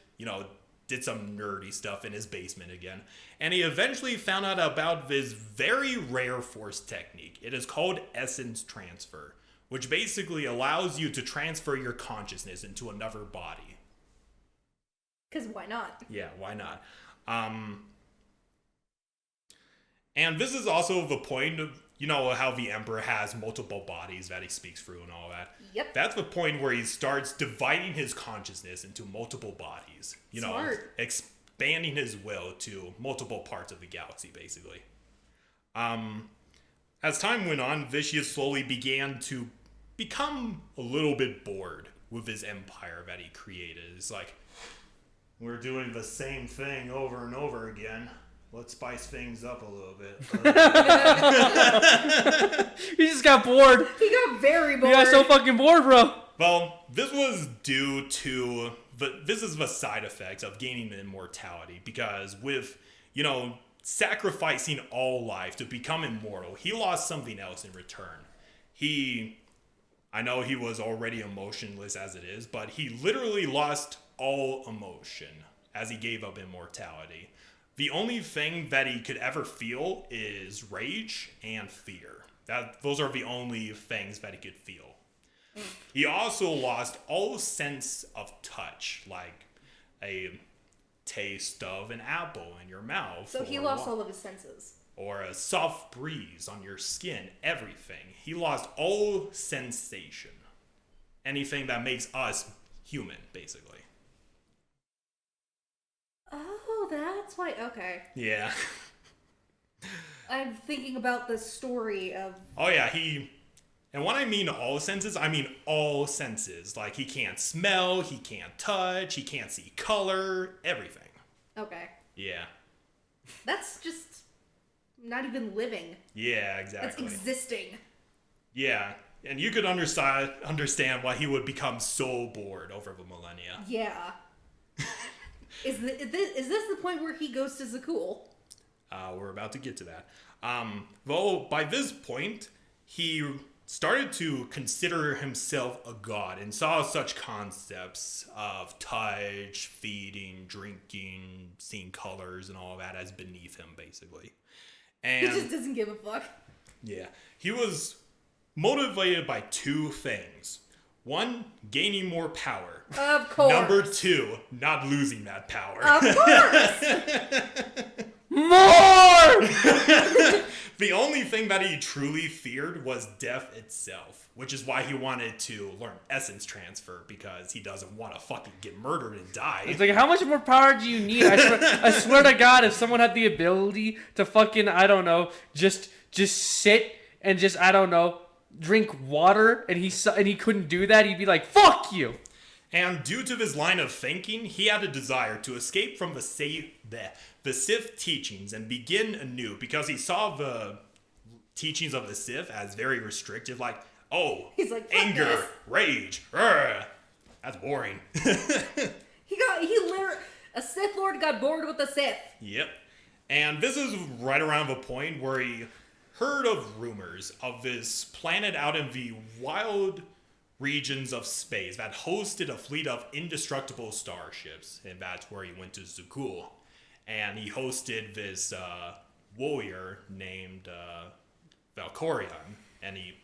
did some nerdy stuff in his basement again. And he eventually found out about this very rare Force technique. It is called essence transfer, which basically allows you to transfer your consciousness into another body. Because why not? Yeah, why not? And this is also the point of, how the Emperor has multiple bodies that he speaks through and all that. Yep. That's the point where he starts dividing his consciousness into multiple bodies. Smart. banding his will to multiple parts of the galaxy, basically. As time went on, Vitiate slowly began to become a little bit bored with his empire that he created. It's like, we're doing the same thing over and over again. Let's spice things up a little bit. He just got bored. He got very bored. He got so fucking bored, bro. Well, this was due to this is the side effects of gaining immortality, because with, sacrificing all life to become immortal, he lost something else in return. I know he was already emotionless as it is, but he literally lost all emotion as he gave up immortality. The only thing that he could ever feel is rage and fear. Those are the only things that he could feel. He also lost all sense of touch, like a taste of an apple in your mouth. So he lost all of his senses. Or a soft breeze on your skin, everything. He lost all sensation. Anything that makes us human, basically. Oh, that's why. Okay. Yeah. I'm thinking about the story of... Oh, yeah, and when I mean all senses, I mean all senses. Like, he can't smell, he can't touch, he can't see color, everything. Okay. Yeah. That's just not even living. Yeah, exactly. That's existing. Yeah, and you could understand why he would become so bored over the millennia. Yeah. Is this the point where he goes to Zakul? We're about to get to that. Well, by this point, he started to consider himself a god and saw such concepts of touch, feeding, drinking, seeing colors, and all that as beneath him, basically. And He just doesn't give a fuck. yeah, he was motivated by two things. One, gaining more power. Of course. Number two, not losing that power. Of course. More! The only thing that he truly feared was death itself, which is why he wanted to learn essence transfer, because he doesn't want to fucking get murdered and die. It's like, how much more power do you need? I swear to God, if someone had the ability to fucking, I don't know, just sit and just, I don't know, drink water, and he couldn't do that, he'd be like, fuck you! And due to his line of thinking, he had a desire to escape from the Sith teachings and begin anew, because he saw the teachings of the Sith as very restrictive, like, He's like, "Fuck anger, this." rage, that's boring. A Sith Lord got bored with the Sith. Yep. And this is right around the point where he heard of rumors of this planet out in the wild regions of space that hosted a fleet of indestructible starships, and that's where he went to Zakul. And he hosted this warrior named Valkorion, and he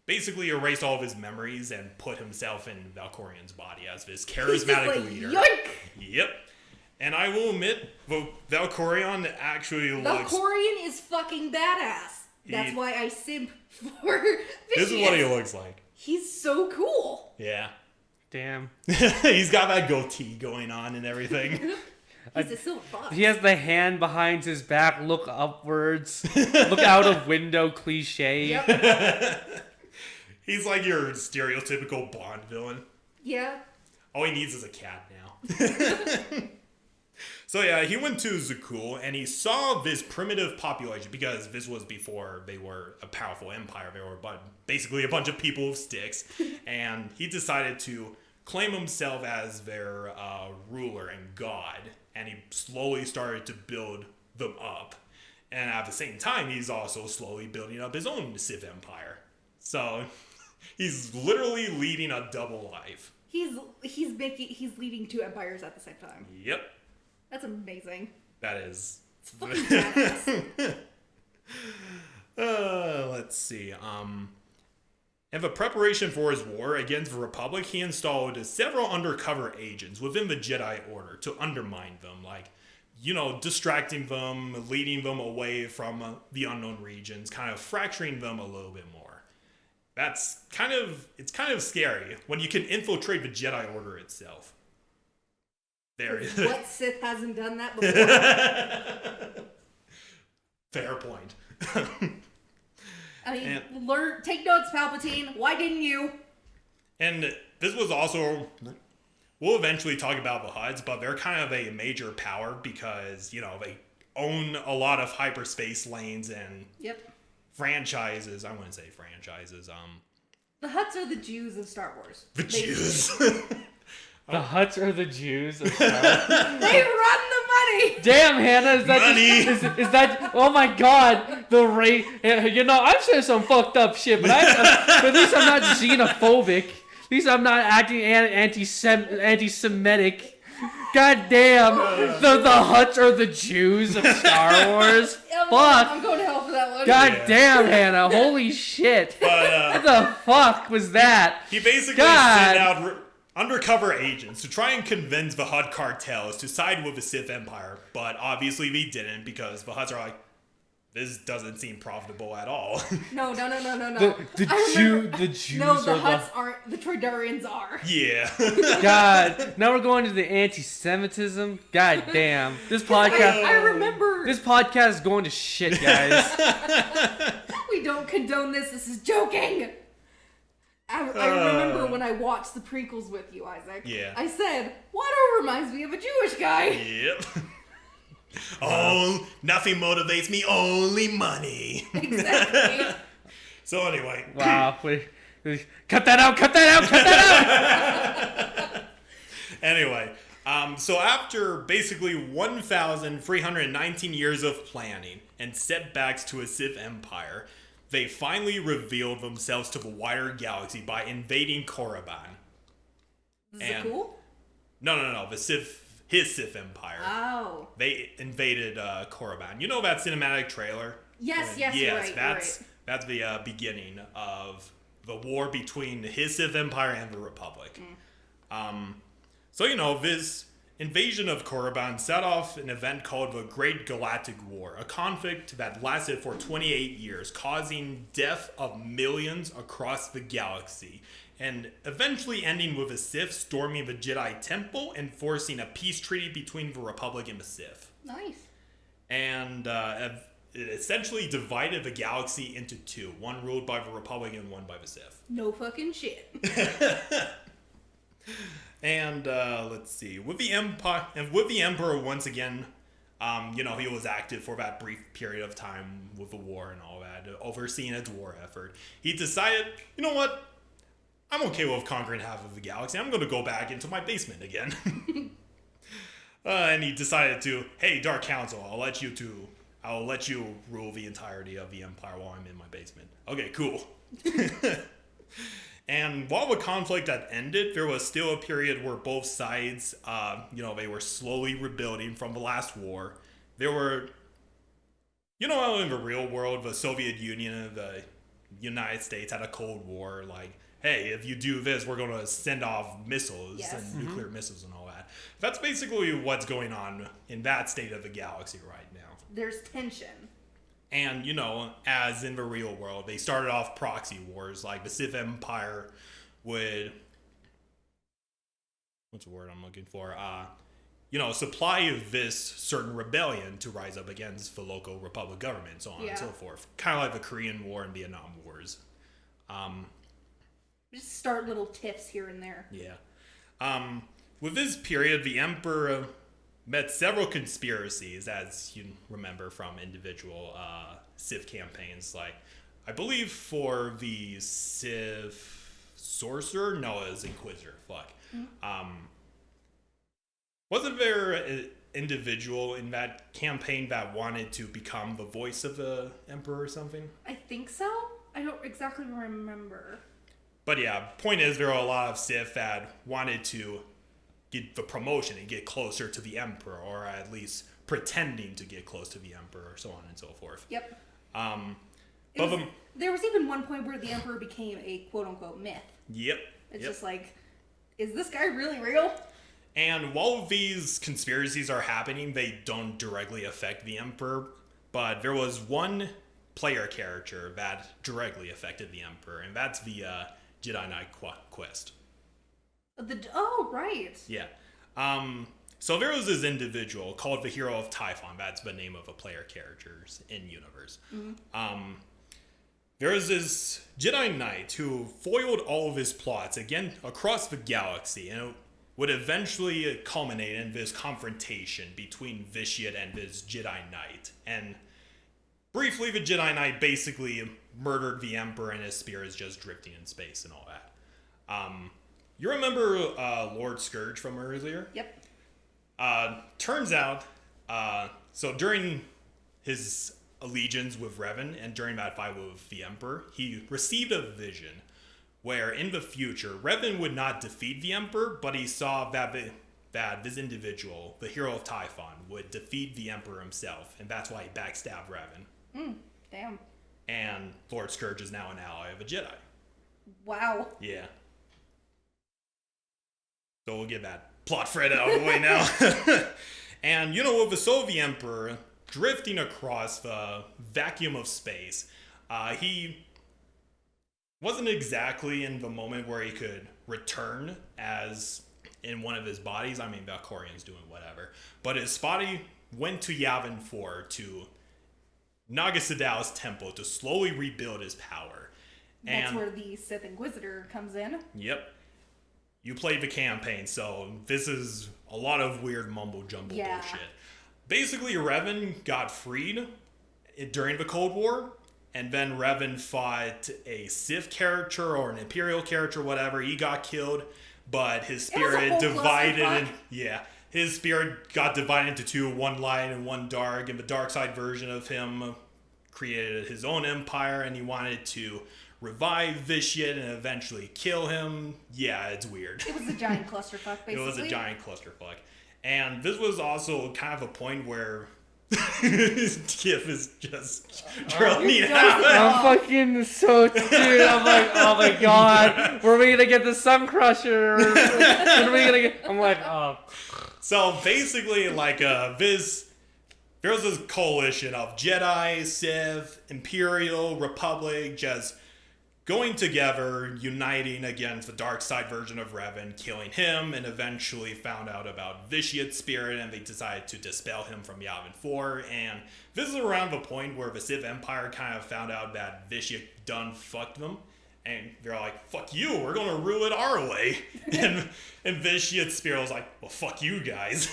basically erased all of his memories and put himself in Valkorion's body as this charismatic leader. Yoink! Yep. And I will admit, Valkorion actually looks... Valkorion is fucking badass. That's why I simp for Vitiate. This is what he looks like. He's so cool. Yeah. Damn. He's got that goatee going on and everything. He's a silver fox. He has the hand behind his back, look upwards, look out of window cliche. Yep. He's like your stereotypical Bond villain. Yeah. All he needs is a cat now. So yeah, he went to Zakul and he saw this primitive population, because this was before they were a powerful empire. They were basically a bunch of people with sticks. And he decided to claim himself as their ruler and god. And he slowly started to build them up. And at the same time, he's also slowly building up his own Sith empire. So he's literally leading a double life. He's leading two empires at the same time. Yep. That's amazing. That is. It's fucking badass. Let's see. In the preparation for his war against the Republic, he installed several undercover agents within the Jedi Order to undermine them, like, distracting them, leading them away from the unknown regions, kind of fracturing them a little bit more. It's kind of scary when you can infiltrate the Jedi Order itself. There it is. What Sith hasn't done that before? Fair point. I mean, take notes, Palpatine. Why didn't you? And this was also, we'll eventually talk about the Hutts, but they're kind of a major power because, they own a lot of hyperspace lanes and franchises. I wouldn't say franchises. The Hutts are the Jews of Star Wars. The Jews. The Hutts are the Jews of Star Wars. They run the money. Damn, Hannah, is that is that? Oh my God, the rate. I'm saying some fucked up shit, but at least I'm not xenophobic. At least I'm not acting anti-Semitic. God damn, the Hutts are the Jews of Star Wars. Fuck. I'm going to hell for that one. God damn, Hannah, holy shit. What the fuck was that? He basically sent out undercover agents to try and convince the Hutt cartels to side with the Sith Empire, but obviously they didn't because the Hutts are like, this doesn't seem profitable at all. No. The Jews No, the Hutts aren't. The Tridarians are. Yeah. God, now we're going to the anti-Semitism. God damn, this podcast. I remember. This podcast is going to shit, guys. We don't condone this. This is joking. I remember when I watched the prequels with you, Isaac. Yeah. I said, Watto reminds me of a Jewish guy. Yep. Oh, nothing motivates me, only money. Exactly. So anyway. Wow. Cut that out. Anyway, so after basically 1,319 years of planning and setbacks to a Sith Empire, they finally revealed themselves to the wider galaxy by invading Korriban. Is it cool? No. His Sith Empire. Oh. They invaded Korriban. You know that cinematic trailer? Yes, That's the beginning of the war between his Sith Empire and the Republic. So, this invasion of Korriban set off an event called the Great Galactic War, a conflict that lasted for 28 years, causing death of millions across the galaxy, and eventually ending with the Sith storming the Jedi Temple and forcing a peace treaty between the Republic and the Sith. Nice. And it essentially divided the galaxy into two, one ruled by the Republic and one by the Sith. No fucking shit. And let's see, with the Emperor once again, he was active for that brief period of time with the war and all that, overseeing its war effort. He decided, you know what? I'm okay with conquering half of the galaxy. I'm going to go back into my basement again. And he decided to, hey, Dark Council, I'll let you rule the entirety of the Empire while I'm in my basement. Okay, cool. And while the conflict had ended, there was still a period where both sides, they were slowly rebuilding from the last war. There were, how in the real world, the Soviet Union and the United States had a Cold War, like, hey, if you do this, we're going to send off missiles and nuclear missiles and all that. That's basically what's going on in that state of the galaxy right now. There's tension. And, as in the real world, they started off proxy wars, like the Sith Empire would, what's the word I'm looking for? Supply this certain rebellion to rise up against the local Republic government, so on and so forth. Kind of like the Korean War and Vietnam Wars. Just start little tiffs here and there. Yeah. With this period, the Emperor met several conspiracies, as you remember from individual Sith campaigns. Like, I believe for the Sith Sorcerer, no, it was Inquisitor. Fuck. Wasn't there an individual in that campaign that wanted to become the voice of the Emperor or something? I think so. I don't exactly remember. But yeah, point is, there are a lot of Sith that wanted to get the promotion and get closer to the Emperor, or at least pretending to get close to the Emperor, so on and so forth. Yep. There was even one point where the Emperor became a quote-unquote myth. Yep. It's just like, is this guy really real? And while these conspiracies are happening, they don't directly affect the Emperor, but there was one player character that directly affected the Emperor, and that's the Jedi Knight quest. Oh, right. Yeah. So there was this individual called the Hero of Typhon. That's the name of a player characters in universe. There was this Jedi Knight who foiled all of his plots again across the galaxy, and it would eventually culminate in this confrontation between Vitiate and this Jedi Knight. And briefly, the Jedi Knight basically murdered the Emperor, and his spear is just drifting in space and all that. You remember Lord Scourge from earlier? Yep. Turns out, so during his allegiance with Revan and during that fight with the Emperor, he received a vision where in the future, Revan would not defeat the Emperor, but he saw that this individual, the Hero of Typhon, would defeat the Emperor himself, and that's why he backstabbed Revan. Damn. And Lord Scourge is now an ally of a Jedi. Wow. Yeah. So we'll get that plot thread out of the way now. And, with the Soviet Emperor drifting across the vacuum of space, he wasn't exactly in the moment where he could return as in one of his bodies. I mean, Valkorian's doing whatever. But his body went to Yavin 4 to Naga Sadow's temple to slowly rebuild his power. That's where the Sith Inquisitor comes in. Yep. You played the campaign, so this is a lot of weird mumbo-jumbo bullshit. Basically, Revan got freed during the Cold War, and then Revan fought a Sith character or an Imperial character, whatever. He got killed, but his spirit his spirit got divided into two, one light and one dark, and the dark side version of him created his own empire, and he wanted to revive Vitiate and eventually kill him. Yeah, it's weird. It was a giant clusterfuck, basically. It was a giant clusterfuck. And this was also kind of a point where Kif is just drilling me out. I'm fucking so dude. I'm like, oh my god, where are we gonna get the Sun Crusher? When are we gonna get? I'm like, oh. So basically, like there's this coalition of Jedi, Sith, Imperial, Republic, just going together, uniting against the dark side version of Revan, killing him, and eventually found out about Vitiate's spirit, and they decided to dispel him from Yavin 4. And this is around the point where the Sith Empire kind of found out that Vitiate done fucked them. And they're like, fuck you, we're gonna rule it our way. and Vitiate's spirit was like, well, fuck you guys.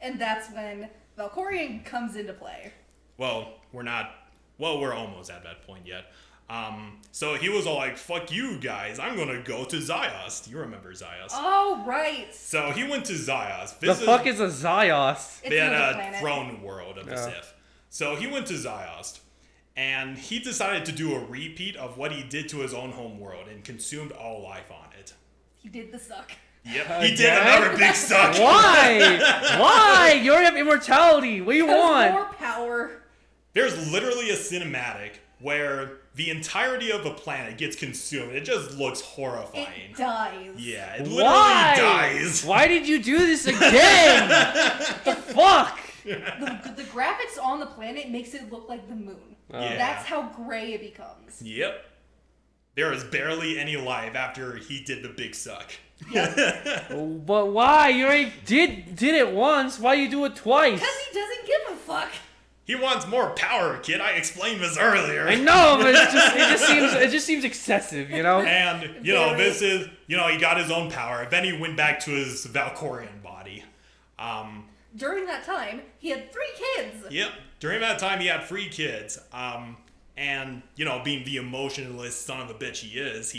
And that's when Valkorian comes into play. Well, we're almost at that point yet. So he was all like, fuck you guys, I'm gonna go to Ziost. You remember Ziost? Oh, right. So he went to Ziost. Fuck is a Ziost? They had a throne world of the Sith. So he went to Ziost, and he decided to do a repeat of what he did to his own home world and consumed all life on it. He did the suck. Yep, he did another big suck. Why? Why? You already have immortality. What do you want? More power. There's literally a cinematic where the entirety of the planet gets consumed. It just looks horrifying. It dies. Yeah, it literally dies. Why did you do this again? The fuck? The graphics on the planet makes it look like the moon. Yeah. That's how gray it becomes. Yep. There is barely any life after he did the big suck. Yep. But why? You already did it once. Why you do it twice? Because he doesn't give a fuck. He wants more power, kid. I explained this earlier. I know, but it just seems excessive, you know? And, this is, he got his own power. Then he went back to his Valkorian body. During that time, he had 3 kids. Yep. During that time, he had 3 kids. And, being the emotionless son of a bitch he is,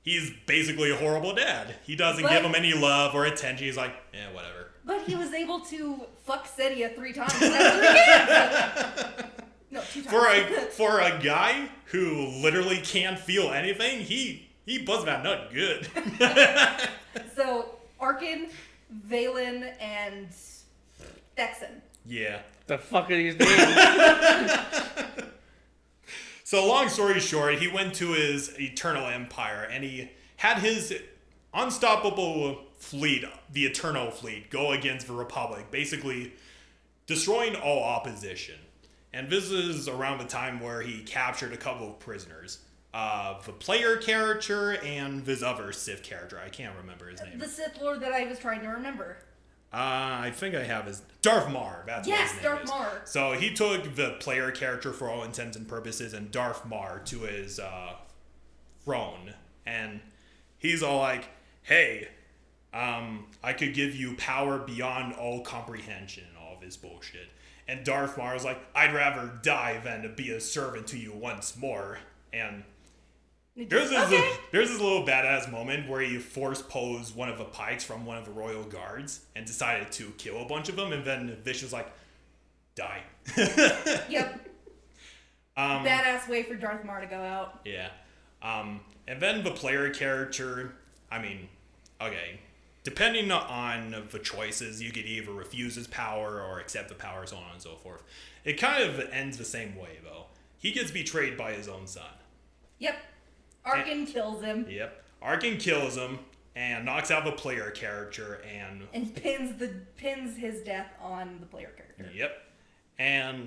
he's basically a horrible dad. He doesn't give him any love or attention. He's like, whatever. But he was able to fuck Sedia 3 times and have 3 kids. No, 2 times. For a guy who literally can't feel anything, he buzzed that nut good. So, Arkin, Valen, and Thexan. Yeah. The fuck are these names? So long story short, he went to his Eternal Empire, and he had his unstoppable fleet, the Eternal Fleet, go against the Republic, basically destroying all opposition. And this is around the time where he captured a couple of prisoners. The player character and this other Sith character. I can't remember his name. The Sith Lord that I was trying to remember. I think I have his Darth Mar. That's what his name Darth is. Mar. So he took the player character for all intents and purposes and Darth Mar to his throne, and he's all like, "Hey, I could give you power beyond all comprehension," and all of his bullshit. And Darth Mar was like, "I'd rather die than be a servant to you once more." And there's this little badass moment where he force posed one of the pikes from one of the royal guards and decided to kill a bunch of them, and then Vish was like, "Die." Yep. Badass way for Darth Mar to go out. Yeah. And then the player character, okay, depending on the choices, you could either refuse his power or accept the power, so on and so forth. It kind of ends the same way, though. He gets betrayed by his own son. Yep. Arkin kills him. Yep. Arkin kills him and knocks out the player character and pins his death on the player character. Yep. And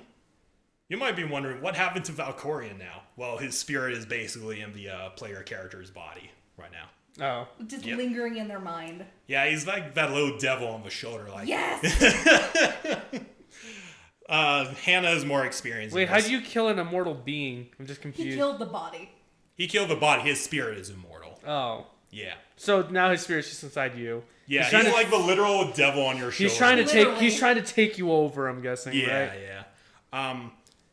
you might be wondering, what happened to Valkorion now? Well, his spirit is basically in the player character's body right now. Oh. Just lingering in their mind. Yeah, he's like that little devil on the shoulder. Like, yes! Hannah is more experienced. Wait, how do you kill an immortal being? I'm just confused. He killed the body. He killed the body. His spirit is immortal. Oh. Yeah. So now his spirit's just inside you. Yeah, he's like the literal devil on your shoulder. He's trying to take you over, I'm guessing, right? Yeah.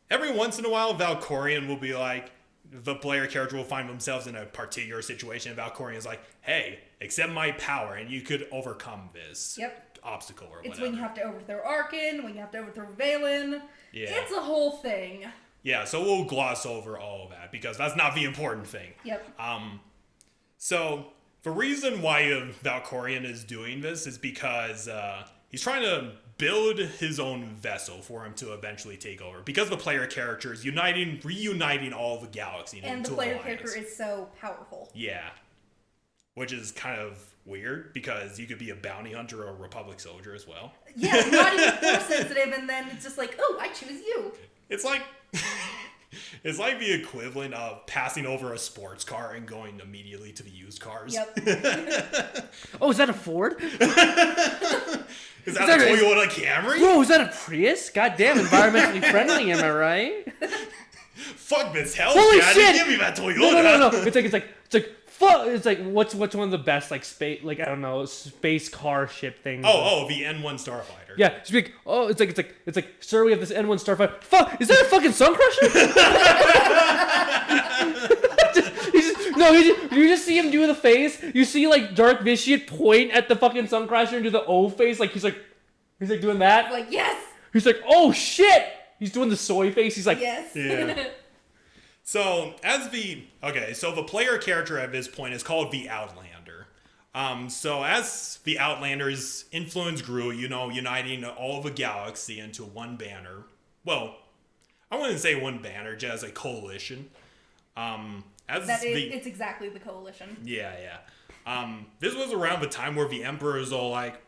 Every once in a while, Valkorion will be like, the player character will find themselves in a particular situation, and Valkorion is like, "Hey, accept my power, and you could overcome this obstacle or whatever." It's when you have to overthrow Arkin, when you have to overthrow Valen. Yeah. It's a whole thing. Yeah, so we'll gloss over all of that, because that's not the important thing. Yep. So, the reason why Valkorion is doing this is because he's trying to build his own vessel for him to eventually take over. Because the player character is reuniting all the galaxy into and the player character is so powerful. Yeah. Which is kind of weird, because you could be a bounty hunter or a Republic soldier as well. Yeah, not even force sensitive, and then it's just like, "Oh, I choose you." It's like... It's like the equivalent of passing over a sports car and going immediately to the used cars. Yep. Oh, is that a Ford? Is that a Toyota Camry? Bro, is that a Prius? Goddamn, environmentally friendly, am I right? Fuck this hell, Holy Daddy, shit! give me that Toyota. No. It's like what's one of the best space space car ship things? Oh, the N1 Starfighter. Yeah, it's like it's like sir, we have this N1 Starfighter. Fuck, is that a fucking Sun Crusher? You just see him do the face. You see like Darth Vitiate point at the fucking Sun Crusher and do the O face, like he's like doing that. Like, yes. He's like, oh shit. He's doing the soy face. He's like, yes. Yeah. So the player character at this point is called the Outlander. So as the Outlander's influence grew, uniting all of the galaxy into one banner. Well, I wouldn't say one banner, just a coalition. It's exactly the coalition. Yeah. This was around the time where the Emperor is all like,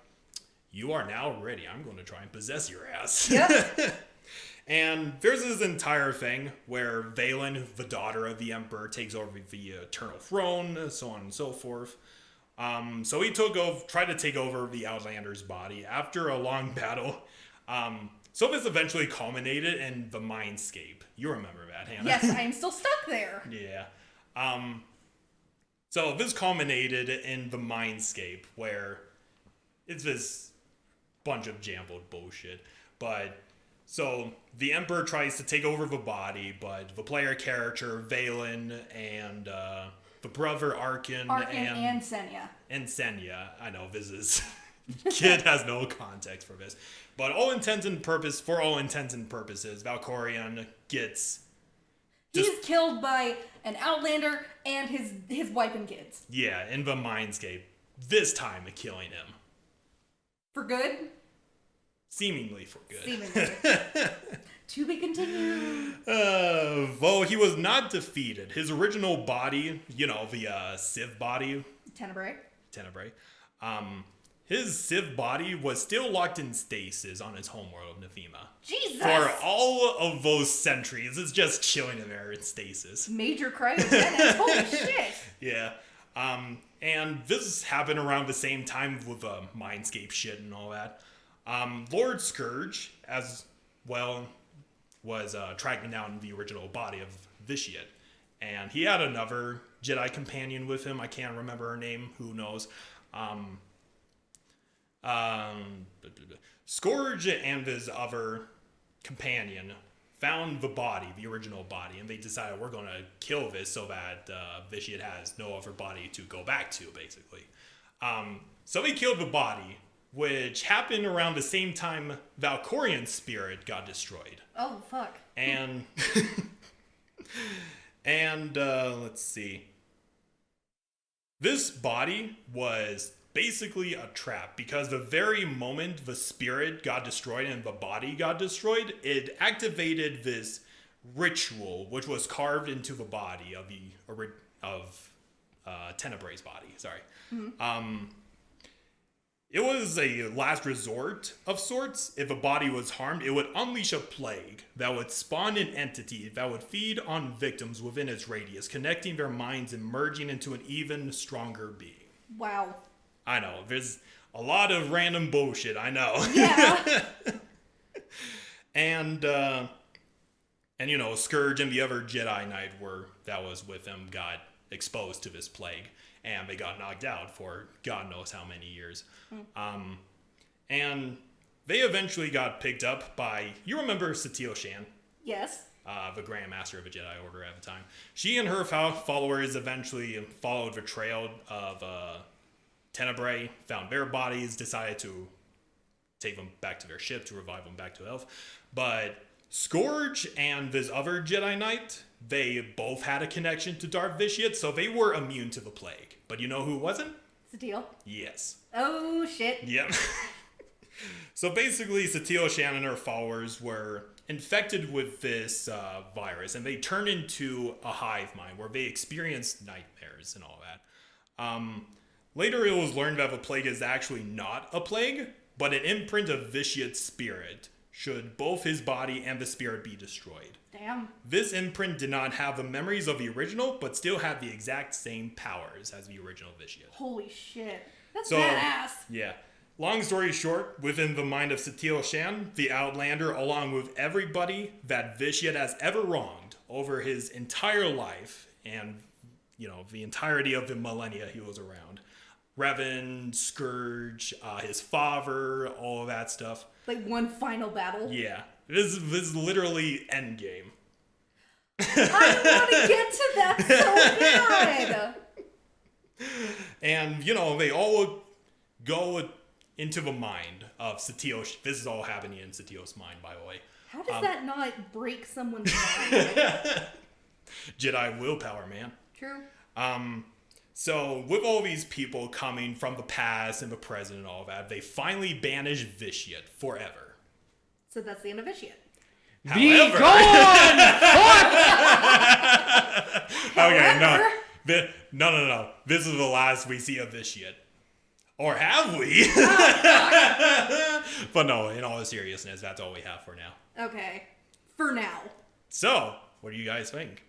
"You are now ready. I'm going to try and possess your ass." Yep. And there's this entire thing where Valen, the daughter of the Emperor, takes over the Eternal Throne, so on and so forth. So he tried to take over the Outlander's body after a long battle. So this eventually culminated in the Mindscape. You remember that, Hannah? Yes, I am still stuck there. Yeah. So this culminated in the Mindscape, where it's this bunch of jumbled bullshit. But so the Emperor tries to take over the body, but the player character Valen and the brother Arkin and Senya. And Senya. I know this is kid has no context for this, but for all intents and purposes, Valkorion gets. He's killed by an Outlander and his wife and kids. Yeah, in the Mindscape. This time, killing him. For good? Seemingly for good. Seemingly. To be continued. Though he was not defeated. His original body, the Sith body. Tenebrae. His Sith body was still locked in stasis on his homeworld of Nefima. Jesus! For all of those centuries, it's just chilling in there in stasis. Major cryogenics. Holy shit! Yeah. And this happened around the same time with Mindscape shit and all that. Lord Scourge, as well, was tracking down the original body of Vitiate. And he had another Jedi companion with him. I can't remember her name. Who knows? Scourge and his other companion found the body, the original body, and they decided we're going to kill this so that Vitiate has no other body to go back to, basically. So they killed the body, which happened around the same time Valkorian's spirit got destroyed. Oh, fuck. And let's see. This body was basically a trap because the very moment the spirit got destroyed and the body got destroyed, it activated this ritual which was carved into the body of Tenebre's body. Sorry. Mm-hmm. It was a last resort of sorts. If a body was harmed, it would unleash a plague that would spawn an entity that would feed on victims within its radius, connecting their minds and merging into an even stronger being. Wow. I know, there's a lot of random bullshit, I know. Yeah. and you know, Scourge and the other Jedi Knight that was with him got exposed to this plague, and they got knocked out for God knows how many years. And they eventually got picked up by, you remember Satele Shan? Yes. The Grand Master of the Jedi Order at the time. She and her followers eventually followed the trail of Tenebrae, found their bodies, decided to take them back to their ship to revive them back to health. But Scourge and this other Jedi Knight, they both had a connection to Darth Vitiate, so they were immune to the plague. But you know who wasn't? Satele? Yes. Oh, shit. Yep. So basically, Satele Shan and her followers were infected with this virus, and they turned into a hive mind where they experienced nightmares and all that. Later, it was learned that the plague is actually not a plague, but an imprint of Vitiate's spirit, should both his body and the spirit be destroyed. Damn. This imprint did not have the memories of the original, but still had the exact same powers as the original Vitiate. Holy shit. That's So, badass. Yeah. Long story short, within the mind of Satele Shan, the Outlander, along with everybody that Vitiate has ever wronged over his entire life, and, you know, the entirety of the millennia he was around, Revan, Scourge, his father, all of that stuff. Like one final battle. Yeah. This is literally endgame. I want to get to that so bad. And, you know, they all go into the mind of Satele. This is all happening in Satele's mind, by the way. How does that not break someone's mind? Jedi willpower, man. True. So, with all these people coming from the past and the present and all that, they finally banish Vitiate forever. So that's the end of Vitiate. Be gone! Okay, no. This is the last we see of Vitiate. Or have we? But no, in all seriousness, that's all we have for now. Okay. For now. So, what do you guys think?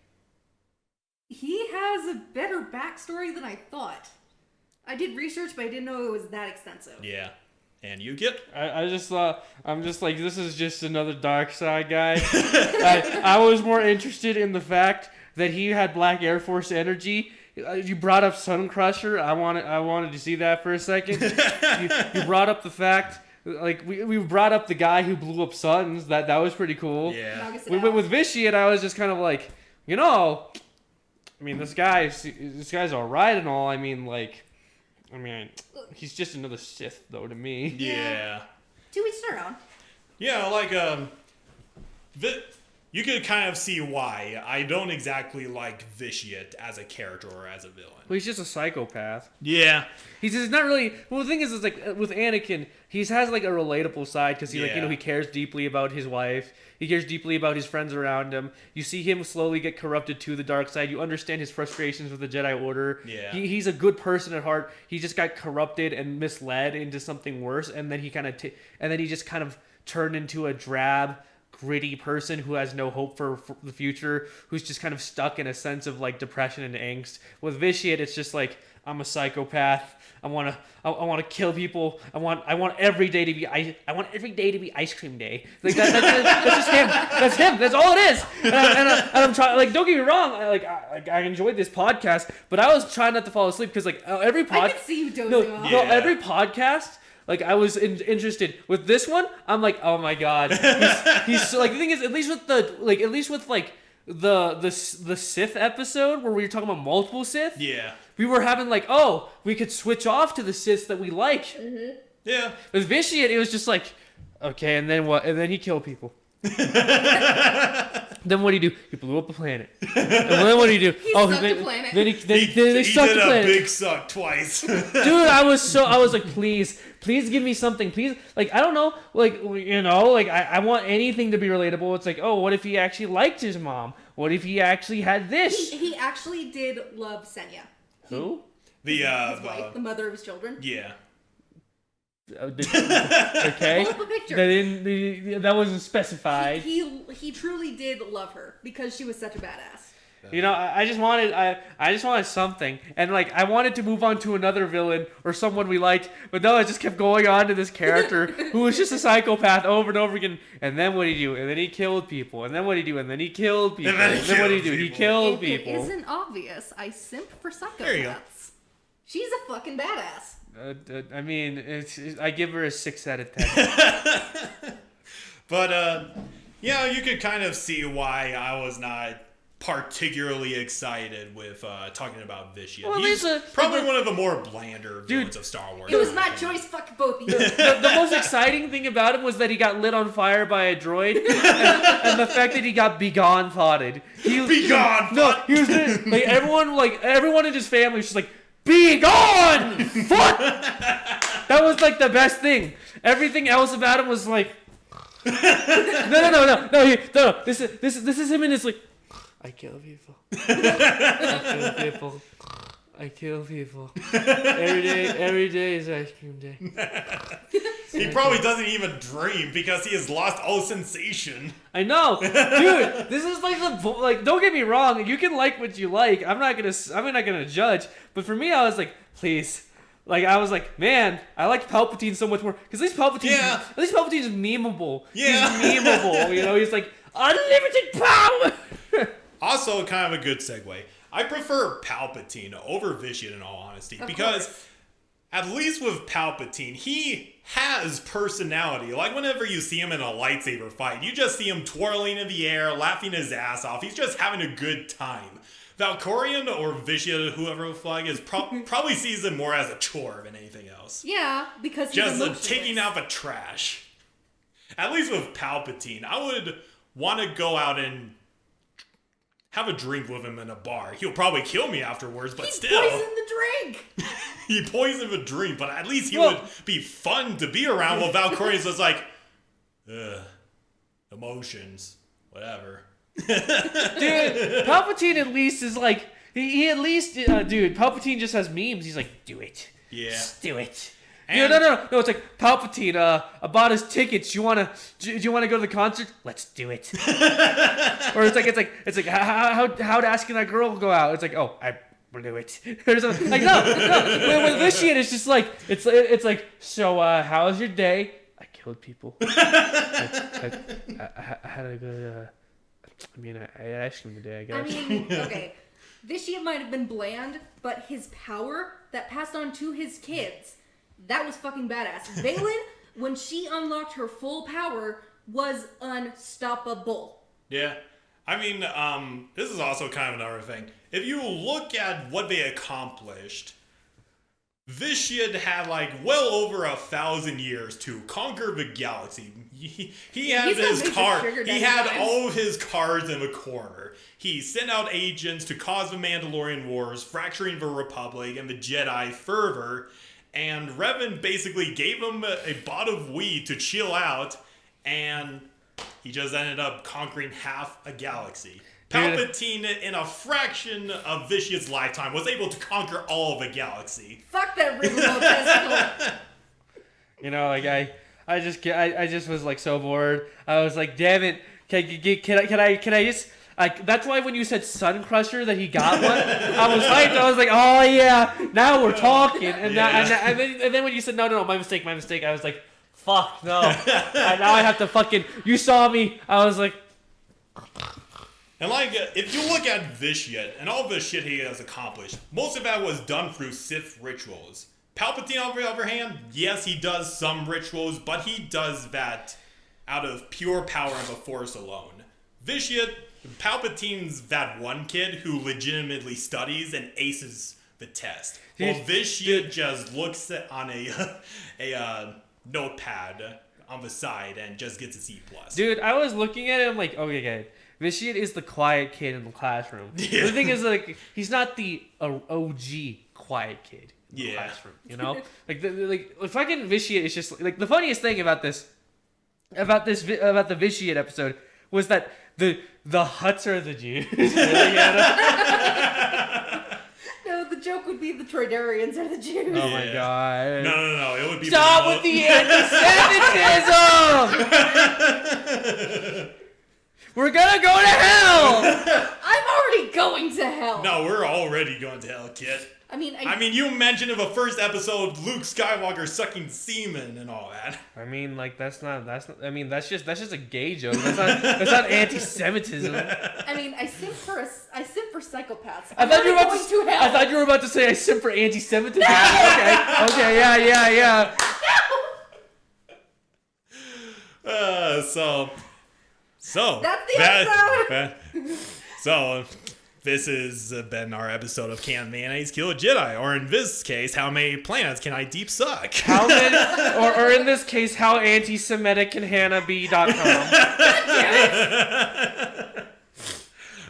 He has a better backstory than I thought. I did research, but I didn't know it was that extensive. Yeah. And you get? I just thought, I'm just like, this is just another dark side guy. I was more interested in the fact that he had Black Air Force energy. You brought up Sun Crusher. I wanted to see that for a second. You brought up the fact, like, we brought up the guy who blew up suns. That was pretty cool. Yeah. With Vitiate, I was just kind of like, you know, I mean, this guy's all right and all. I mean, he's just another Sith, though, to me. Yeah. To each their own. Yeah, like, you could kind of see why I don't exactly like Vitiate as a character or as a villain. Well, he's just a psychopath. Yeah. He's just not really. Well, the thing is like with Anakin, he has like a relatable side because he cares deeply about his wife. He cares deeply about his friends around him. You see him slowly get corrupted to the dark side. You understand his frustrations with the Jedi Order. Yeah. He's a good person at heart. He just got corrupted and misled into something worse, and then he just kind of turned into a drab, gritty person who has no hope for the future, who's just kind of stuck in a sense of like depression and angst. With Vitiate, it's just like, I'm a psychopath. I want to kill people. I want every day to be ice cream day. Like that's just him. That's him. That's all it is. And I'm trying. Like, don't get me wrong. I enjoyed this podcast, but I was trying not to fall asleep because like every podcast. I could see you dozing off. No, every podcast. Like, I was interested with this one. I'm like, oh my god, he's like, the thing is, at least with the Sith episode where we were talking about multiple Sith. Yeah. We were having like, oh, we could switch off to the Siths that we like. Mm-hmm. Yeah. With Vitiate, it was just like, okay, and then what? And then he killed people. Then what do you do? He blew up a planet. And then what do you do? He sucked a planet. Then he sucked did a planet. a big suck twice. Dude, I was like, please give me something, please. Like, I don't know, like, you know, like, I want anything to be relatable. It's like, oh, what if he actually liked his mom? What if he actually had this? He actually did love Senya. Who? His wife, the mother of his children. Yeah. Okay. Pull up a picture. That wasn't specified. He truly did love her because she was such a badass. You know, I just wanted something, and like I wanted to move on to another villain or someone we liked, but no, it just kept going on to this character who was just a psychopath over and over again. And then what did he do? And then he killed people. And then what did he do? And then he killed people. And then what did he do? He killed people. If it isn't obvious, I simp for There you go. psychopaths. She's a fucking badass. I mean, I give her a 6 out of 10. But yeah, you could kind of see why I was not particularly excited with talking about Vitiate. Well, He's probably one of the more blander villains of Star Wars. It was my choice. Fuck both of you. The most exciting thing about him was that he got lit on fire by a droid, and the fact that he got begone thoughted. Begone! No, he was everyone in his family was just like, be gone! Fuck! That was like the best thing. Everything else about him was like, no. This is him, and it's like, I kill people. I kill people. Every day is ice cream day. He probably doesn't even dream because he has lost all sensation. I know, dude. This is like don't get me wrong. You can like what you like. I'm not gonna judge. But for me, I was like, please. Like, I was like, man, I like Palpatine so much more because at least Palpatine's memeable. Yeah. He's memeable. You know, he's like unlimited power. Also, kind of a good segue. I prefer Palpatine over Vitiate in all honesty, because at least with Palpatine, he has personality. Like, whenever you see him in a lightsaber fight, you just see him twirling in the air, laughing his ass off. He's just having a good time. Valkorion or Vitiate, whoever the flag is, probably sees him more as a chore than anything else. Yeah, because he's just taking out the trash. At least with Palpatine, I would want to go out and have a drink with him in a bar. He'll probably kill me afterwards, but still. He poisoned the drink! He poisoned the drink, but at least he would be fun to be around. While Valkorion's just like, emotions, whatever. Dude, Palpatine at least is like, he at least, dude, Palpatine just has memes. He's like, do it. Yeah. Just do it. And No, it's like, Palpatine, I bought his tickets. Do you wanna go to the concert? Let's do it. Or it's like how to asking that girl go out. It's like, oh, I blew it. Or something. Like, no. With this shit, it's just like, it's like, so how was your day? I killed people. I had a good. I had ice cream today, I guess. I mean, okay. Vitiate might have been bland, but his power that passed on to his kids, that was fucking badass. Valen, when she unlocked her full power, was unstoppable. Yeah. I mean, this is also kind of another thing. If you look at what they accomplished, Vitiate had like well over 1,000 years to conquer the galaxy. He had his card. He had all of his cards in the corner. He sent out agents to cause the Mandalorian Wars, fracturing the Republic and the Jedi further. And Revan basically gave him a bot of weed to chill out, and he just ended up conquering half a galaxy. Palpatine, in a fraction of Vitiate's lifetime, was able to conquer all of the galaxy. Fuck that Riverboat testicle. You know, like I just was like so bored. I was like, damn it! Can I just? Like that's why when you said Sun Crusher that he got one, I was hyped. I was like, oh yeah, now we're talking. And then when you said no, my mistake, I was like, fuck no. And now I have to fucking. You saw me. I was like. And like, if you look at Vitiate and all the shit he has accomplished, most of that was done through Sith rituals. Palpatine, on the other hand, yes, he does some rituals, but he does that out of pure power of the Force alone. Vitiate, Palpatine's that one kid who legitimately studies and aces the test. While Vitiate just looks on a notepad on the side and just gets a C+. Dude, I was looking at it, I'm like, okay. Vitiate is the quiet kid in the classroom. Yeah. The thing is, like, he's not the OG quiet kid in the classroom, you know? like fucking Vitiate is just, like, the funniest thing about the Vitiate episode was that the Hutts are the Jews. No, the joke would be the Troidarians are the Jews. Oh my god. No. It would be Stop with the anti-Semitism! We're gonna go to hell! I'm already going to hell. No, we're already going to hell, kid. I mean, you mentioned in the first episode Luke Skywalker sucking semen and all that. I mean, like that's just a gay joke. That's not anti-Semitism. I mean, I simp for psychopaths. I thought you were about to say I simp for anti-Semitism. No! Okay, yeah. So that's the episode. So this has been our episode of Can Mayonnaise Kill a Jedi? Or in this case, how many planets can I deep suck? How many, or in this case, how anti-Semitic can Hannah be.com?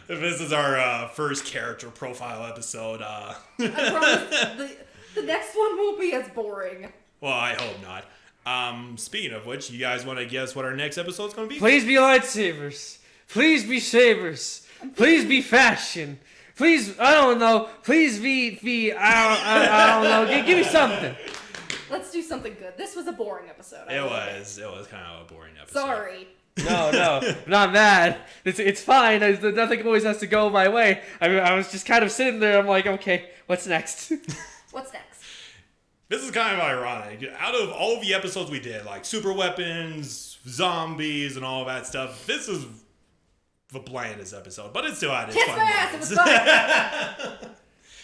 This is our first character profile episode. I promise the next one won't be as boring. Well, I hope not. Speaking of which, you guys want to guess what our next episode's going to be? Please be lightsabers. Please be sabers. Please be fashion. Please, I don't know. Please be I don't know. Give me something. Let's do something good. This was a boring episode. It was kind of a boring episode. Sorry. No, not mad. It's fine. Nothing always has to go my way. I was just kind of sitting there. I'm like, okay, what's next? What's next? This is kind of ironic. Out of all the episodes we did, like super weapons, zombies, and all that stuff, this is the blandest episode, but it still had its Kiss fun my ass, moments. it was fun.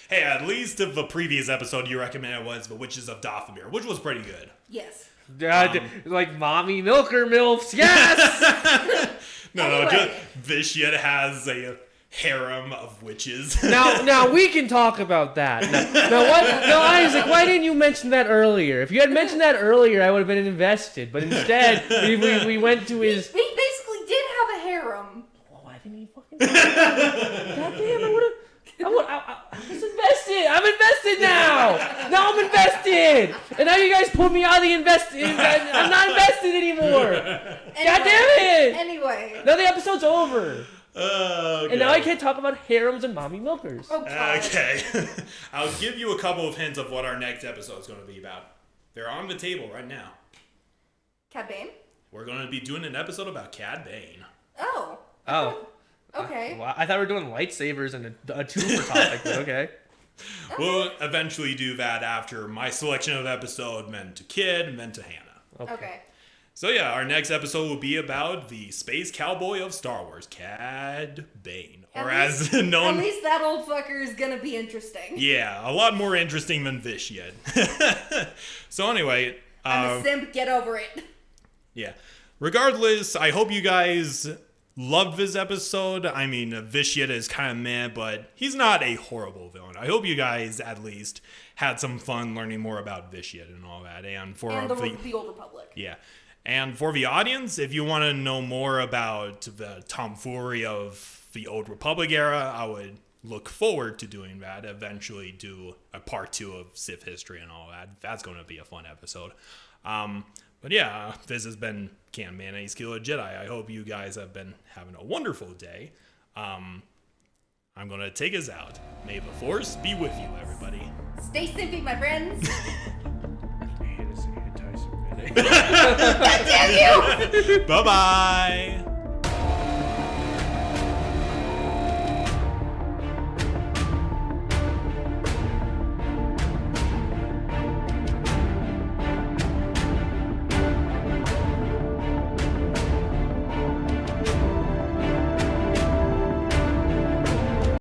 Hey, at least of the previous episode you recommended was The Witches of Dathomir, which was pretty good. Yes. Like mommy milker milfs, yes! No, just Vitiate has a harem of witches. Now we can talk about that. Now what? No, Isaac, why didn't you mention that earlier? If you had mentioned that earlier, I would have been invested. But instead, we went to his. He basically did have a harem. Oh, why didn't he fucking? Goddamn! I would have. I was invested. I'm invested now. Now I'm invested. And now you guys pulled me out of the I'm not invested anymore. God damn it. Anyway. Now the episode's over. Okay. And now I can't talk about harems and mommy milkers. Okay. I'll give you a couple of hints of what our next episode is going to be about. They're on the table right now. Cad Bane? We're going to be doing an episode about Cad Bane. Oh. Okay. Well, I thought we were doing lightsabers and a two-for topic, but okay. We'll eventually do that after my selection of episode meant to Kid and then to Hannah. Okay. So yeah, our next episode will be about the space cowboy of Star Wars, Cad Bane. As known... At least that old fucker is gonna be interesting. Yeah, a lot more interesting than Vitiate. So anyway... I'm a simp, get over it. Yeah. Regardless, I hope you guys loved this episode. I mean, Vitiate is kind of meh, but he's not a horrible villain. I hope you guys at least had some fun learning more about Vitiate and all that. And for the Old Republic. Yeah. And for the audience, if you want to know more about the tomfoolery of the Old Republic era, I would look forward to doing that. Eventually do a part 2 of Sith history and all that. That's going to be a fun episode. But yeah, this has been Can Mayonnaise Kill a Jedi. I hope you guys have been having a wonderful day. I'm going to take us out. May the Force be with you, everybody. Stay simpy, my friends. It is anti-Semitic. God damn you! Bye-bye.